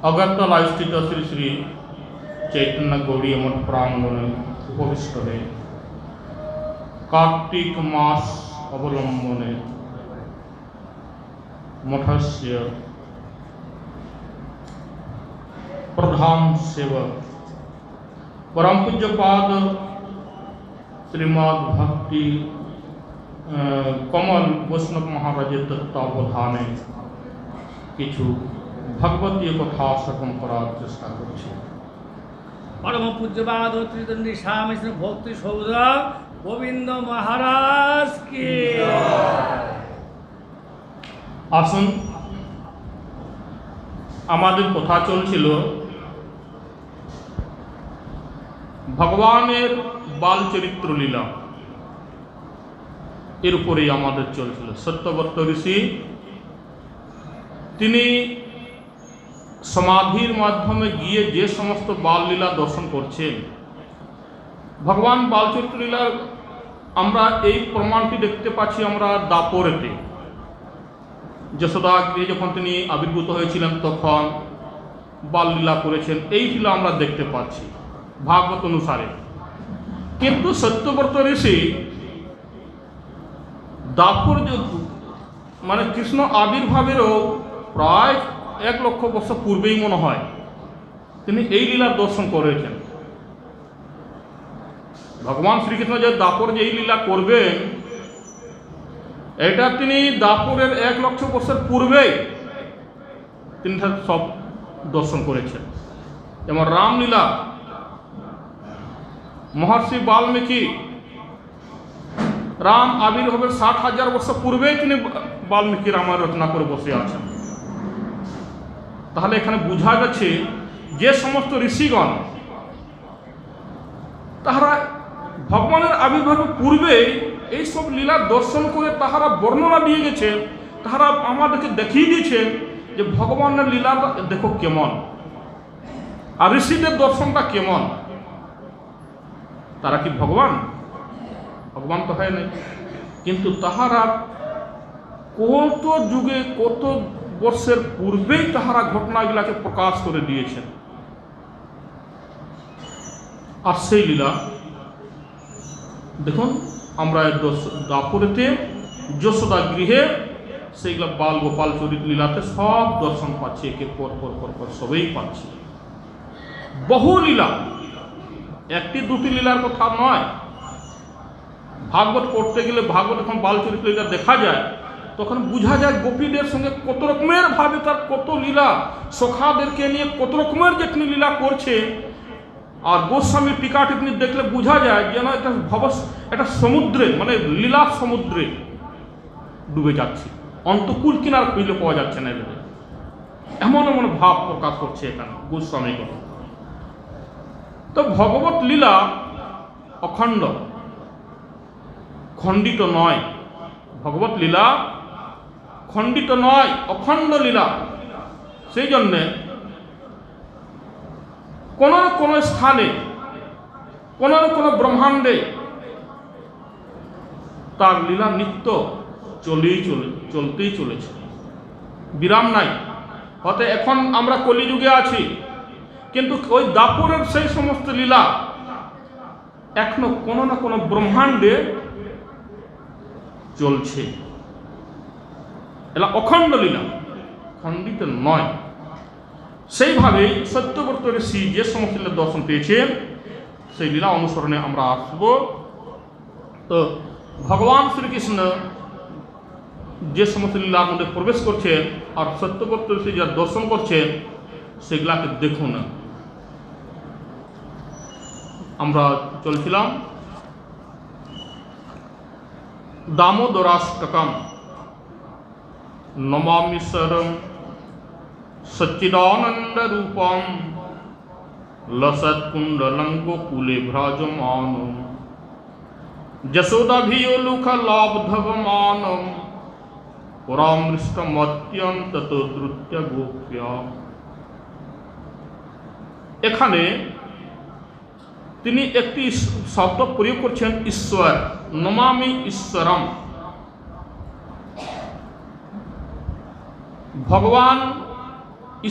अगरतलास्थित श्री श्री चैतन्य गौड़ी मठ प्रांगणे उपविष्ट है कार्तिक मास अवलंबने मठस्य प्रधान सेवक परम पूज्यपाद श्रीमद् भक्ति कमल वैष्णव महाराज तत्वावधाने किछु भगवतीय कथा श्रवण करार चेष्टा करछि। परम पूज्यपाद त्रिदंडी स्वामी श्री भक्ति सौध गोविंद महाराज की আসুন আমাদের কথা চলছিল ভগবানের বাল চরিত্র লীলা এর উপরেই আমাদের চলছিল। সত্যব্রত ঋষি তিনি সমাধির মাধ্যমে গিয়ে যে সমস্ত বাল লীলা দর্শন করছেন, ভগবান বাল চরিত্র লীলার আমরা এই প্রমাণটি দেখতে পাচ্ছি আমরা দাপরেতে। যশোদা গৃহে যখন তিনি আবির্ভূত হয়েছিলেন তখন বাল লীলা করেছেন, এই লীলা আমরা দেখতে পাচ্ছি ভাগবত অনুসারে। কিন্তু সত্যব্রত ঋষি দাপর মানে কৃষ্ণ আবির্ভাবেরও প্রায় 1 লক্ষ বছর পূর্বেই মনে হয় তিনি এই লীলার দর্শন করেছেন। ভগবান শ্রীকৃষ্ণ যে দাপর যে এই লীলা করবেন এটা তিনি দাপরের 1 লক্ষ বছর পূর্বেই তিনি সব দর্শন করেছেন। যেমন রামলীলা মহর্ষি বাল্মীকি রাম আবির্ভাবের 60,000 বছর পূর্বেই তিনি বাল্মীকি রামায়ণ রচনা করে বসে আছেন। তাহলে এখানে বোঝা যাচ্ছে যে সমস্ত ঋষিগণ তাহারা ভগবানের আবির্ভাবের পূর্বে এই সব লীলা দর্শন করে তাহারা বর্ণনা দিয়ে গেছে, তাহারা আমাদেরকে দেখিয়ে দিয়েছেন যে ভগবানের লীলা দেখো কেমন, আর ঋষিদের দর্শনটা কেমন। তারা কি ভগবান? ভগবান তো হয় নাই, কিন্তু তাহারা কত যুগে কত বর্ষের পূর্বেই তাহারা ঘটনাগুলাকে প্রকাশ করে দিয়েছেন। আর সেই লীলা দেখুন আমরা দাপরেতে যশোদা গৃহে সেইগুলা বাল গোপাল চরিত লীলাতে সব দর্শন পাচ্ছি, একে পর পর পর পর সবই পাচ্ছি। বহু লীলা, 1টি 2টি লীলার কথা নয়। ভাগবত পড়তে গেলে ভাগবত যখন বাল চরিত লীলা দেখা যায় তখন বোঝা যায় গোপীদের সঙ্গে কত রকমের ভাবে তার কত লীলা, সখাদেরকে নিয়ে কত রকমের যে তিনি লীলা করছে। আর গোস্বামীর টিকা টিপ্পনি দেখলে বোঝা যায় যেন একটা সমুদ্রে মানে লীলা সমুদ্রে ডুবে যাচ্ছে, অন্তকুল কিনার খুঁজলে পাওয়া যাচ্ছে না। এদের এমন এমন ভাব প্রকাশ করছে এখানে গোস্বামী কথা। তো ভগবত লীলা অখণ্ড, খণ্ডিত নয়। ভগবত লীলা খণ্ডিত নয়, অখণ্ড লীলা। সেই জন্যে কোনো না কোনো স্থানে কোনো না কোনো ব্রহ্মাণ্ডে তার লীলা নিত্য চলতেই চলেছে, বিরাম নাই। হয়তো এখন আমরা কলিযুগে আছি, কিন্তু ওই দাপরের সেই সমস্ত লীলা এখনো কোনো না কোনো ব্রহ্মাণ্ডে চলছে। এলা অখণ্ড লীলা, খণ্ডিত নয়। সেইভাবেই সত্যব্রত ঋষি যে সমস্ত লীলা দর্শন পেয়েছেন সেই লীলা অনুসরণে আমরা আসব। তো ভগবান শ্রীকৃষ্ণ যে সমস্ত লীলার মধ্যে প্রবেশ করছেন আর সত্যব্রত ঋষি যা দর্শন করছেন সেগুলাকে দেখুন। আমরা চলছিলাম দামোদরাষ্টকম নমামিশ্বরম সচ্চিদানন্দ রূপম লসৎ কুণ্ডলং গোকুলে ভ্রাজমানম যশোদাভিয়োলুখ লাব্ধবমানম পরামৃষ্টমত্যন্তত দ্রুত্য গোপ্য। এখানে তিনি একটি শব্দ প্রয়োগ করছেন ঈশ্বর, নমামি ঈশ্বরম। ভগবান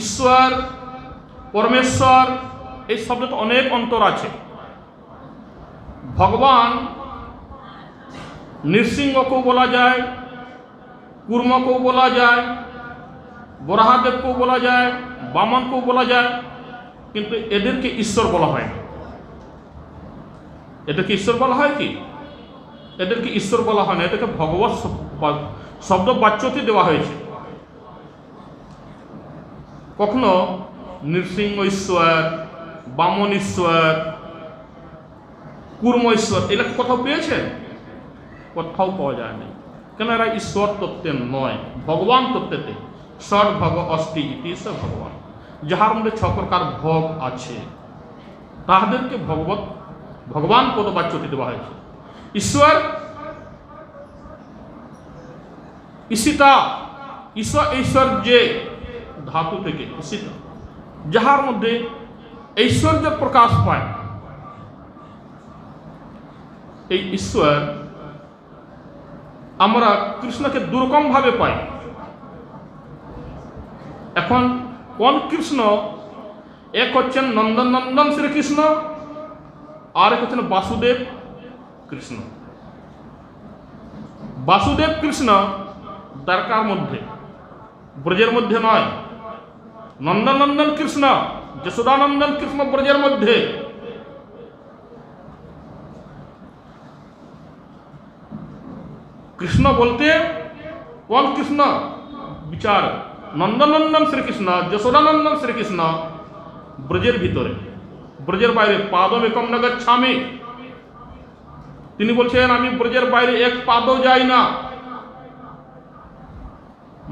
ঈশ্বর পরমেশ্বর এই শব্দটা অনেক অন্তর আছে। ভগবান নৃসিংহকেও বলা যায়, কুর্মকেও বলা যায়, বরাহদেবকেও বলা যায়, বামনকেও বলা যায়, কিন্তু এদেরকে ঈশ্বর বলা হয় না। এদেরকে ঈশ্বর বলা হয় কি? এদেরকে ঈশ্বর বলা হয় না, এদেরকে ভগবত শব্দ বাচ্যতে দেওয়া হয়েছে। কখনো নৃসিংহ ঈশ্বর, বামন ঈশ্বর, কুর্ম ঈশ্বর এগুলো কোথাও পেয়েছেন? কোথাও পাওয়া যায় না। কেন? এরা ঈশ্বর তত্ত্বের নয়, ভগবান তত্ত্বেতে। ষড় ভগ অষ্টি ইতি স ভগবান, যাহার মধ্যে 6 প্রকার ভোগ আছে তাহাদেরকে ভগবান পদবাচ্যতে দেওয়া হয়েছে। ঈশ্বর ঈশিতা, ঐশ্বর্যে ধাতু থেকে ঈশিতা, যাহার মধ্যে ঐশ্বর্য প্রকাশ পায়। এই ঈশ্বর আমরা কৃষ্ণকে দুরকম ভাবে পাই। এখন কোন কৃষ্ণ? এক হচ্ছেন নন্দন শ্রীকৃষ্ণ, আর এক হচ্ছেন বাসুদেব কৃষ্ণ। বাসুদেব কৃষ্ণ দ্বারকার মধ্যে, ব্রজের মধ্যে নয়। নন্দন কৃষ্ণ, যশোদানন্দন কৃষ্ণ ব্রজের মধ্যে। কৃষ্ণ বলতে কোন কৃষ্ণ? বিচার নন্দনন্দন শ্রীকৃষ্ণ, যশোদানন্দন শ্রীকৃষ্ণ ব্রজের ভিতরে, ব্রজের বাইরে। পাদম একম ন গচ্ছামি, তিনি বলছেন আমি ব্রজের বাইরে এক পাদও যাই না,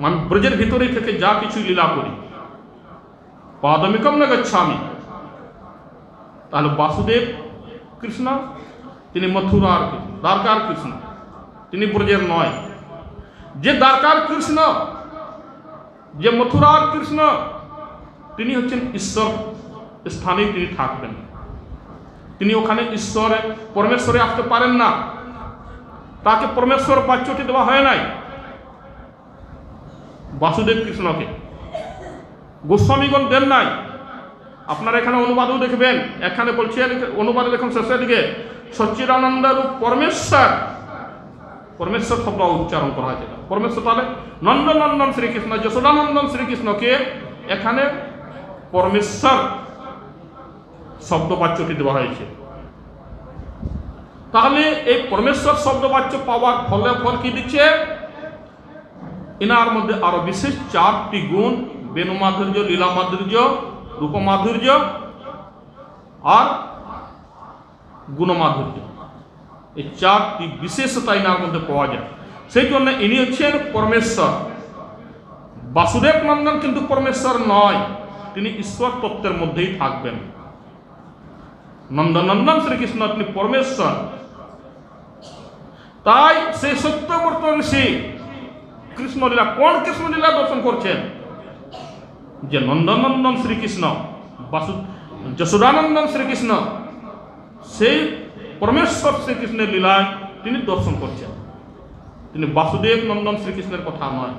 আমি ব্রজের ভিতরে থেকে যা কিছু লীলা করি। পাদম একম ন গচ্ছামি। তাহলে বাসুদেব কৃষ্ণ তিনি মথুরার দ্বারকার কৃষ্ণ, তিনি ব্রজের নয়। যে দ্বারকার কৃষ্ণ, যে মথুরার কৃষ্ণ, তিনি হচ্ছেন ঈশ্বর স্থানে তিনি থাকবেন। তিনি ওখানে ঈশ্বরে পরমেশ্বরে আসতে পারেন না, তাকে পরমেশ্বর বাচ্যটি দেওয়া হয় নাই। বাসুদেব কৃষ্ণকে গোস্বামীগণ দেন নাই। আপনারা এখানে অনুবাদও দেখবেন, এখানে বলছেন, অনুবাদে দেখুন শেষের দিকে সচ্চিদানন্দ রূপ পরমেশ্বর, পরমেশ্বর শব্দ উচ্চারণ করা হয়েছে। পরমেশ্বর তাহলে নন্দনন্দন শ্রীকৃষ্ণ, যশোদানন্দন শ্রীকৃষ্ণকে এখানে পরমেশ্বর শব্দবাচ্যটি দেওয়া হয়েছে। তাহলে এই পরমেশ্বর শব্দবাচ্য পাওয়ার ফল কি দিচ্ছে? এনার মধ্যে আরো বিশেষ 4টি গুণ, বেণু মাধুর্য, লীলা মাধুর্য, রূপ মাধুর্য আর গুণ মাধুর্য। এই 4টি বিশেষতা এনার মধ্যে পাওয়া যায়। সেই জন্য ইনি হচ্ছেন পরমেশ্বর। বাসুদেব নন্দন কিন্তু পরমেশ্বর নয়, তিনি ঈশ্বর তত্ত্বের মধ্যেই থাকবেন। নন্দনন্দন শ্রীকৃষ্ণ তিনি পরমেশ্বর। তাই সেই সত্যব্রত ঋষি কৃষ্ণলীলা, কোন কৃষ্ণলীলা দর্শন করছেন? যে নন্দনন্দন শ্রীকৃষ্ণ, যশোদানন্দন শ্রীকৃষ্ণ, সেই পরমেশ্বর শ্রীকৃষ্ণের লীলায় তিনি দর্শন করছেন। তিনি বাসুদেব নন্দন শ্রীকৃষ্ণের কথা নয়।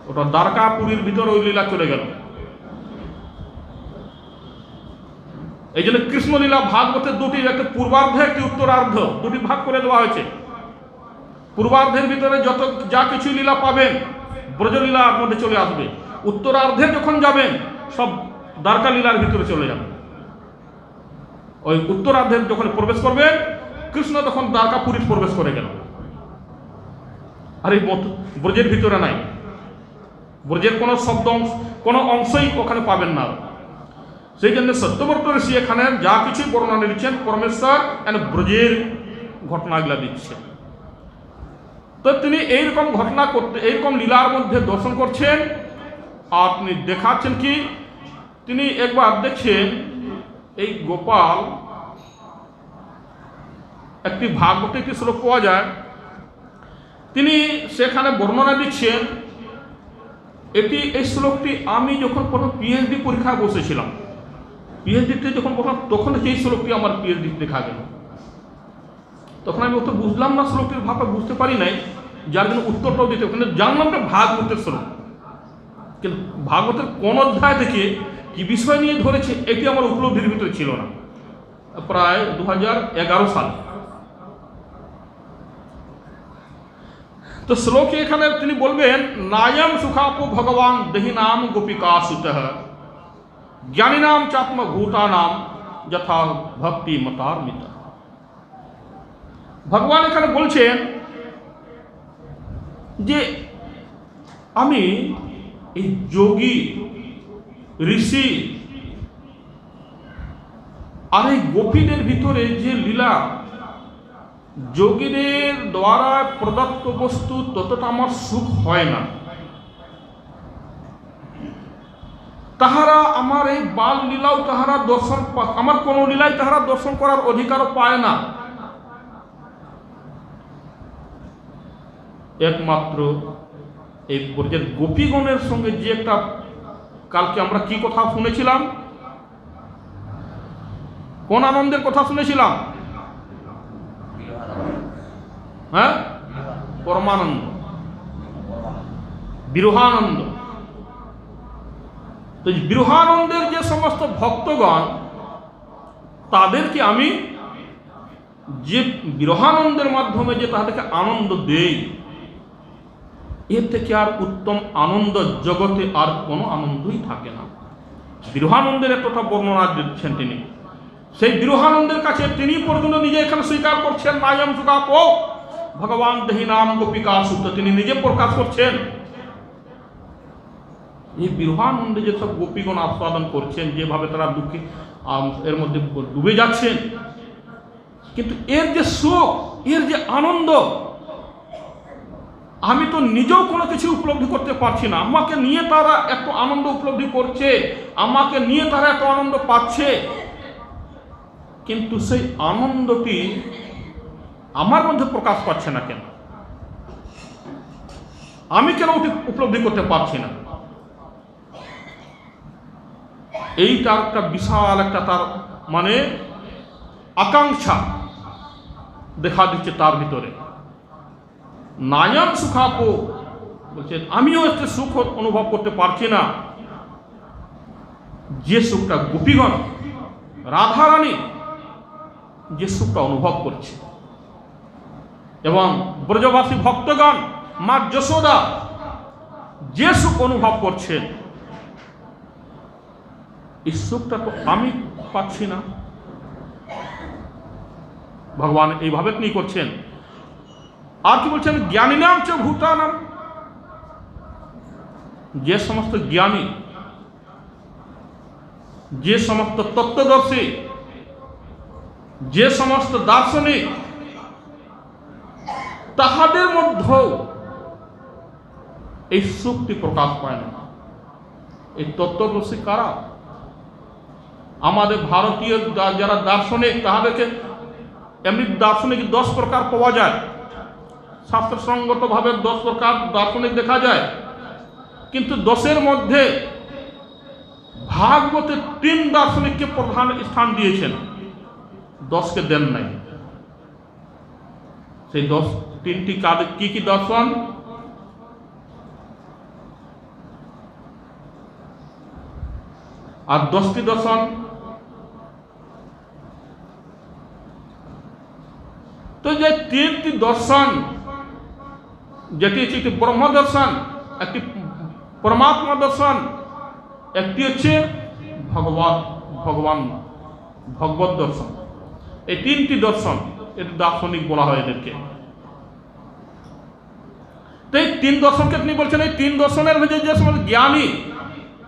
ওটা দ্বারকাপুরীর ভিতরে ওই লীলা চলে গেল। এই জন্য কৃষ্ণলীলা ভাগবতের দুটি, একটি পূর্বার্ধ, একটি উত্তরার্ধ, দুটি ভাগ করে দেওয়া হয়েছে। পূর্বার্ধের ভিতরে যত যা কিছু লীলা পাবেন ব্রজলীলার মধ্যে চলে আসবে। উত্তরার্ধে যখন যাবেন সব দ্বারকা লীলার ভিতরে চলে যাবে। ওই উত্তরার্ধে যখন প্রবেশ করবেন কৃষ্ণ তখন দ্বারকাপুরীর প্রবেশ করে গেল। আর এই ব্রজের ভিতরে নাই, ব্রজের কোনো শব্দ কোনো অংশই ওখানে পাবেন না। সেই জন্য সত্যব্রত ঋষি এখানে যা কিছু বর্ণনা দিচ্ছেন পরমেশ্বর ব্রজের ঘটনাগুলা দিচ্ছেন। তো তিনি এইরকম ঘটনা করতে, এইরকম লীলার মধ্যে দর্শন করছেন। আর তিনি দেখাচ্ছেন কি, তিনি একবার দেখছেন এই গোপাল, একটি ভাগবতে একটি শ্লোক পাওয়া যায়, তিনি সেখানে বর্ণনা দিচ্ছেন। এই শ্লোকটি আমি যখন প্রথম পিএইচডি পরীক্ষায় বসেছিলাম, পিএইচডিতে যখন বললাম তখন সেই শ্লোকটি আমার পিএইচডি দেখা গেল। তখন আমি অত বুঝলাম না, শ্লোকটির ভাবটা বুঝতে পারি নাই, যার জন্য উত্তরটাও দিতে, কিন্তু জানলাম না ভাগবতের শ্লোক। কিন্তু ভাগবতের কোন অধ্যায় থেকে কি বিষয় নিয়ে ধরেছে এটি আমার উপলব্ধির ভিতরে ছিল না, প্রায় 2011 সালে। তো শ্লোকে এখানে তিনি বলবেন, নায়ম সুখাপো ভগবান দেহি নাম গোপিকা সুত জ্ঞানী নাম চাত্ম ভূতা নাম যথা ভক্তি মতার্মিত। ভগবান এখানে বলছেন যে আমি এই যোগী ঋষি আর এই গোপীদের ভিতরে যে লীলা, যোগীদের দ্বারা প্রদত্ত বস্তু ততটা আমার সুখ হয় না, তাহারা আমার এই বাল লীলাও তাহারা দর্শন, আমার কোন লীলাই তাহারা দর্শন করার অধিকারও পায় না। একমাত্র এই ব্রজের গোপীগণের সঙ্গে যে একটা, কালকে আমরা কি কথা শুনেছিলাম, কোন আনন্দের কথা শুনেছিলাম? হ্যাঁ, পরমানন্দ, বিরহানন্দ। তো বিরহানন্দের যে সমস্ত ভক্তগণ, তাদেরকে আমি যে বিরহানন্দের মাধ্যমে যে তাদেরকে আনন্দ দেই, এর থেকে আর উত্তম আনন্দ জগতে আর কোনো আনন্দই থাকে না। বিরহানন্দের একটা বর্ণনা দিচ্ছেন তিনি। সেই বিরহানন্দের কাছে তিনি পর্যন্ত নিজে এখানে স্বীকার করছেন, নায়ম সুখাপো ভগবান দেহি নাম গোপিকা সুত, তিনি নিজে প্রকাশ করছেন। এই বিরহানন্দে যেসব গোপীগণ আস্বাদন করছেন, যেভাবে তারা দুঃখী এর মধ্যে ডুবে যাচ্ছেন, কিন্তু এর যে সুখ, এর যে আনন্দ, আমি তো নিজেও কোনো কিছু উপলব্ধি করতে পারছি না। আমাকে নিয়ে তারা এত আনন্দ উপলব্ধি করছে, আমাকে নিয়ে তারা এত আনন্দ পাচ্ছে, কিন্তু সেই আনন্দটি আমার মধ্যে প্রকাশ পাচ্ছে না কেন? আমি কেন ওটি উপলব্ধি করতে পারছি না? এইটা একটা বিশাল একটা তার মানে আকাঙ্ক্ষা দেখা দিচ্ছে তার ভিতরে। নায়ম সুখাপো বলছেন, আমিও একটা সুখ অনুভব করতে পারছি না, যে সুখটা গোপীগণ রাধারানী যে সুখটা অনুভব করছে, এবং ব্রজবাসী ভক্তগণ মা যশোদা যে সুখ অনুভব করছেন, এই সুখটা তো আমি পাচ্ছি না। ভগবান এইভাবে তিনি করছেন। আর কি বলছেন, জ্ঞানী নাম চ ভূতানাম, যে সমস্ত জ্ঞানী, যে সমস্ত তত্ত্বদর্শী, যে সমস্ত দার্শনিক, তাহাদের মধ্যেও এই সুখটি প্রকাশ পায় না। এই তত্ত্বদর্শী কারা? আমাদের ভারতীয় যারা দার্শনিক, তাহাদেরকে এমনি দার্শনিক 10 প্রকার পাওয়া যায়, শাস্ত্রসঙ্গত ভাবে 10 প্রকার দার্শনিক দেখা যায়, কিন্তু 10-এর মধ্যে ভাগবতে 3 দার্শনিককে প্রধান স্থান দিয়েছেন, 10কে দেন নাই। সেই 3টি কি কি দর্শন? আর 10টি দর্শন তো, যে 3টি দর্শন, যেটি হচ্ছে একটি ব্রহ্ম দর্শন, একটি পরমাত্মা দর্শন, একটি হচ্ছে ভগবত দর্শন। এই 3টি দর্শন, এটি দার্শনিক বলা হয় এদেরকে। তো এই 3 দর্শনকে তিনি বলছেন, এই 3 দর্শনের মধ্যে যে সমস্ত জ্ঞানী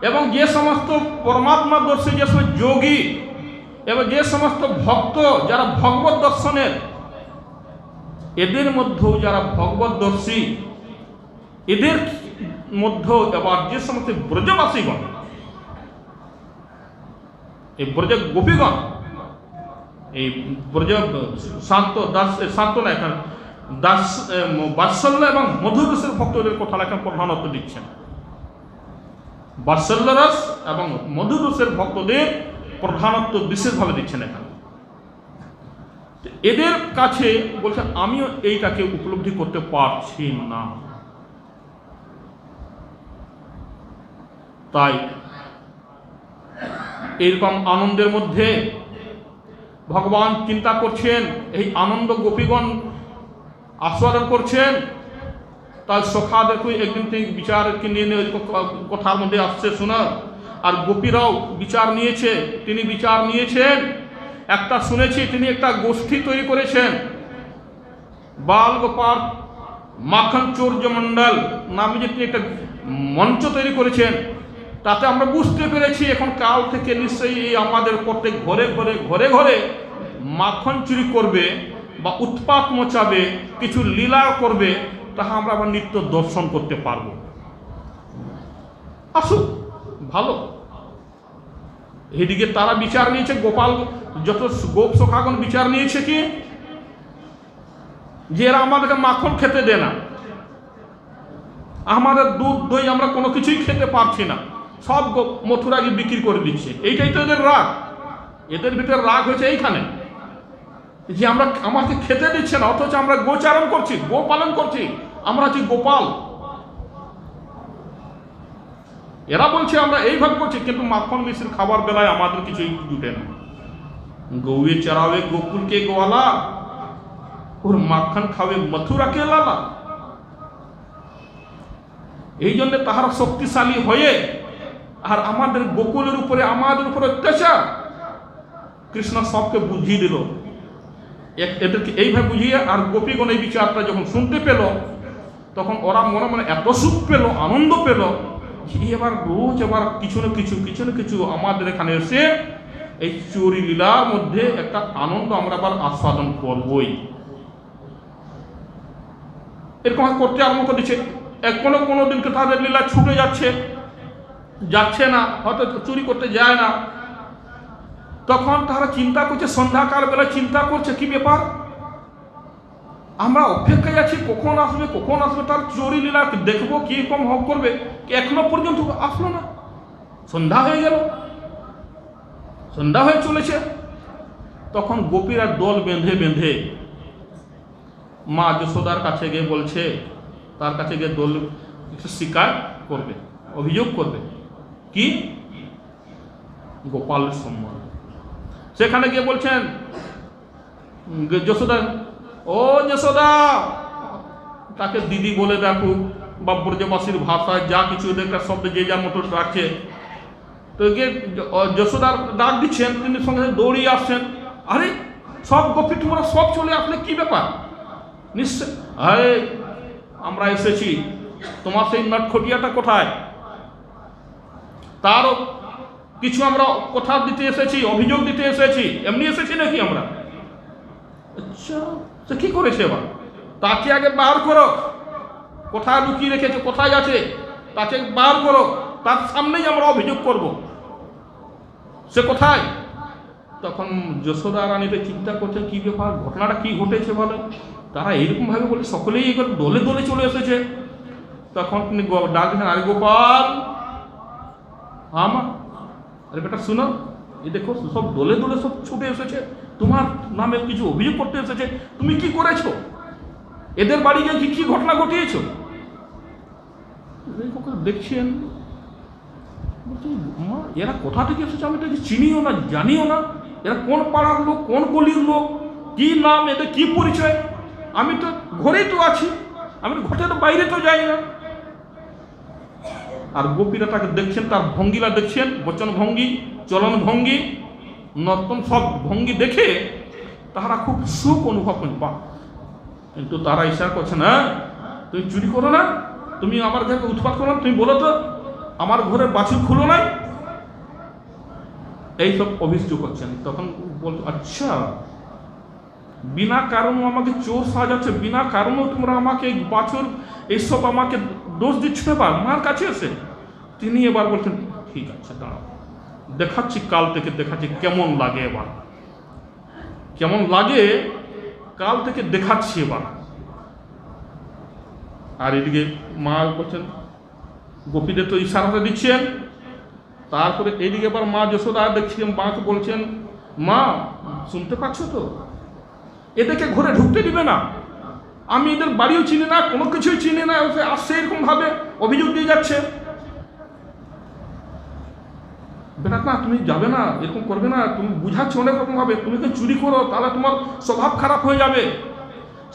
এবং যে সমস্ত পরমাত্মা দর্শী, যে সমস্ত যোগী এবং যে সমস্ত ভক্ত যারা ভগবত দর্শনের, এদের মধ্যেও যারা ভগবত দর্শী, এদের মধ্যেও আবার যে সমস্ত ব্রজবাসীগণ, এই ব্রজ গোপীগণ, এই ব্রজ শান্ত না, এখানে বাৎসল্য এবং মধুরসের ভক্তদের কথা লেখা প্রধানত্ব দিচ্ছেন। বাৎসল্য রস এবং মধুরসের ভক্তদের প্রধানত্ব বিশেষভাবে দিচ্ছেন এখানে। এদের কাছে বলছে, আমিও এইটাকে উপলব্ধি করতে পারছি না। তাই এইরকম আনন্দের মধ্যে ভগবান চিন্তা করছেন, এই আনন্দ গোপীগণ আস্বাদন করছেন। তার সখাদেরকে একদিন তিনি বিচারকে নিয়ে কথার মধ্যে আসছে শোনা, আর গোপীরাও বিচার নিয়েছে, তিনি বিচার নিয়েছেন। একটা শুনেছি তিনি একটা গোষ্ঠী তৈরি করেছেন, বাল গোপাল মাখন চৌর্য মণ্ডল নামে যে তিনি একটা মঞ্চ তৈরি করেছেন। তাতে আমরা বুঝতে পেরেছি এখন কাল থেকে নিশ্চয়ই আমাদের প্রত্যেক ঘরে ঘরে ঘরে ঘরে মাখন চুরি করবে বা উৎপাত মচাবে, কিছু লীলা করবে, তাহা আমরা আবার নিত্য দর্শন করতে পারব। আসুক, ভালো। এদিকে তারা বিচার নিয়েছে, গোপাল যত গোপ সখাগণ বিচার নিয়েছে কি যে এরা আমাদেরকে মাখন খেতে দেয় না, আমাদের দুধ দই আমরা কোনো কিছুই খেতে পারছি না, সব মথুরাকে বিক্রি করে দিচ্ছে। এইটাই তো এদের রাগ। এদের ভিতরে রাগ হয়েছে এইখানে যে আমরা আমাকে খেতে দিচ্ছে না, অথচ আমরা গোচারণ করছি, গো পালন করছি, আমরা হচ্ছি গোপাল। এরা বলছে আমরা এইভাবে করছি, কিন্তু মাখন মিশ্রির খাবার বেলায় আমাদের কিছুই জুটে না। গৌয়ে চড়াবে গোকুলকে গোয়ালা, ওর মাখন খাবে মথুরাকে লালা। এই জন্য তাহারা শক্তিশালী হয়ে আর আমাদের গোকুলের উপরে আমাদের উপরে অত্যাচার। কৃষ্ণ সবকে বুঝিয়ে দিল, এদেরকে এইভাবে বুঝিয়ে। আর গোপীগণ এই বিচারটা যখন শুনতে পেল, তখন ওরা মনে মনে এত সুখ পেল, আনন্দ পেল যে এবার রোজ এবার কিছু না কিছু আমাদের এখানে এসে এই চুরি লীলার মধ্যে একটা আনন্দ আমরা আবার আস্বাদন করবই। এরকম করতে আরম্ভ করে দিচ্ছে। কোনো দিনকে তাদের লীলা ছুটে যাচ্ছে না, হয়তো চুরি করতে যায় না। তখন তারা চিন্তা করছে, সন্ধ্যাকাল বেলা চিন্তা করছে কি ব্যাপার, আমরা অপেক্ষায় আছি কখন আসবে তার চুরি লীলা দেখবো, কি রকম হক করবে। এখনো পর্যন্ত আসলো না। সন্ধ্যা হয়ে গেল, সন্ধ্যা হয়ে চলেছে। তখন গোপীরা দল বেঁধে মা যশোদার কাছে গিয়ে বলছে, তার কাছে গিয়ে দল শিকায়ত করবে, অভিযোগ করবে কি গোপালের সম্মান। সেখানে গিয়ে বলছেন যশোদা, ও যশোদা, তাকে দিদি বলে ডাকুক বা ব্রজবাসীর ভাষায় যা কিছু একটা শব্দ যে যার মতো রাখছে। তো গিয়ে যশোদার ডাক দিচ্ছেন, তিনি সঙ্গে দৌড়িয়ে আসছেন। আরে সব গোপী তোমরা সব চলে আসলে, কি ব্যাপার? নিশ্চয়, আরে আমরা এসেছি, তোমার সেই নটখটিয়াটা কোথায়, তারও কিছু আমরা কথা দিতে এসেছি, অভিযোগ দিতে এসেছি। এমনি এসেছি নাকি আমরা? আচ্ছা, সে কি করেছে এবার? তাকে আগে বার করো, কোথায় লুকিয়ে রেখেছে, কোথায় আছে, তাকে বার করো, তার সামনেই আমরা অভিযোগ করব। সে কোথায়? তখন যশোদা রানীতে চিন্তা করছে কি ব্যাপার, ঘটনাটা কি ঘটেছে বলে। তারা এইরকম ভাবে বলে সকলেই এবার দলে দলে চলে এসেছে। তখন তিনি ডাক দিলেন, আরে গোপাল, আমার আরে বেটা শুনো, এই দেখো সব দলে দলে সব ছুটে এসেছে, তোমার নামে কিছু অভিযোগ করতে এসেছে। তুমি কি করেছো? এদের বাড়ি গিয়ে কি ঘটনা ঘটিয়েছো? দেখছেন এরা কোথা থেকে এসেছে, আমি এটাকে চিনিও না, জানিও না। এরা কোন পাড়ার লোক, কোন গলির লোক, কি নাম, এদের কি পরিচয়? আমি তো ঘরেই তো আছি, আমি ঘরে তো বাইরে তো যাই না। আর গোপীরা তাকে দেখছেন, তার ভঙ্গিলা দেখছেন, বচন ভঙ্গি, চলন ভঙ্গি, নর্তন সব ভঙ্গি দেখে তারা খুব সুখ অনুভব করেন। বা কিন্তু তারা ইশারা করছে না, তুমি চুরি করো না, তুমি আমার ঘরে উৎপাত করো না, তুমি বলো তো আমার ঘরের বাছুর খুলো নাই, এইসব অভিযোগ করছেন। তখন বলতো, আচ্ছা বিনা কারণ আমাকে চোর সাজাচ্ছে, বিনা কারণও তোমরা আমাকে বাছুর এইসব আমাকে দোষ দিচ্ছ এবার মার কাছে এসে। তিনি এবার বলছেন, ঠিক আছে দাঁড়াও, দেখাচ্ছি, কাল থেকে দেখাচ্ছি কেমন লাগে, এবার কেমন লাগে কাল থেকে দেখাচ্ছি এবার। আর এদিকে মা বলছেন, গোপীদের তো ইশারাটা দিচ্ছেন। তারপরে এইদিকে আবার মা যশোদা দেখছিলেন, মাকে বলছেন, মা শুনতে পাচ্ছ তো, এদেরকে ঘরে ঢুকতে দিবে না, আমি এদের বাড়িও চিনি না, কোনো কিছুই চিনি না, আসছে এরকম ভাবে অভিযোগ দিয়ে যাচ্ছে। বেটা না তুমি যাবে না, এরকম করবে না, তুমি বুঝাচ্ছ অনেক রকম ভাবে, তুমি তো চুরি করো তাহলে তোমার স্বভাব খারাপ হয়ে যাবে,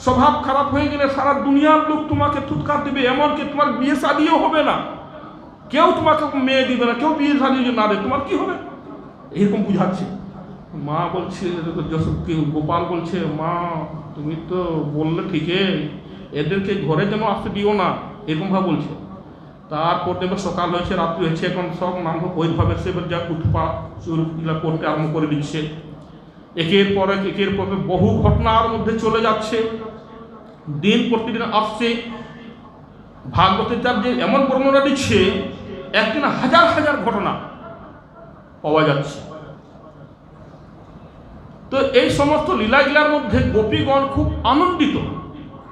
স্বভাব খারাপ হয়ে গেলে সারা দুনিয়ার লোক তোমাকে থুতকার দেবে, এমনকি তোমার বিয়ে শাদিও হবে না, কেউ তোমাকে মেয়ে দিবে না, কেউ বিয়ে শাদি না দেবে, তোমার কি হবে, এরকম বুঝাচ্ছে। মা বলছে, গোপাল বলছে, মা তুমি তো বললে ঠিকই, এদেরকে ঘরে যেন আসতে দিও না, এরকম ভাবে বলছে। তারপর দেখবে সকাল হয়েছে, রাত্রি হয়েছে, এখন সব মানুষ ওইভাবে সে যা উৎপাত চুরিগুলা করতে আরম্ভ করে দিচ্ছে। একের পর এক বহু ঘটনার মধ্যে চলে যাচ্ছে, দিন প্রতিদিন আসছে। ভাগবতের যে এমন বর্ণনা দিচ্ছে, একদিন হাজার হাজার ঘটনা পাওয়া যাচ্ছে। তো এই সমস্ত লীলাগুলার মধ্যে গোপীগণ খুব আনন্দিত,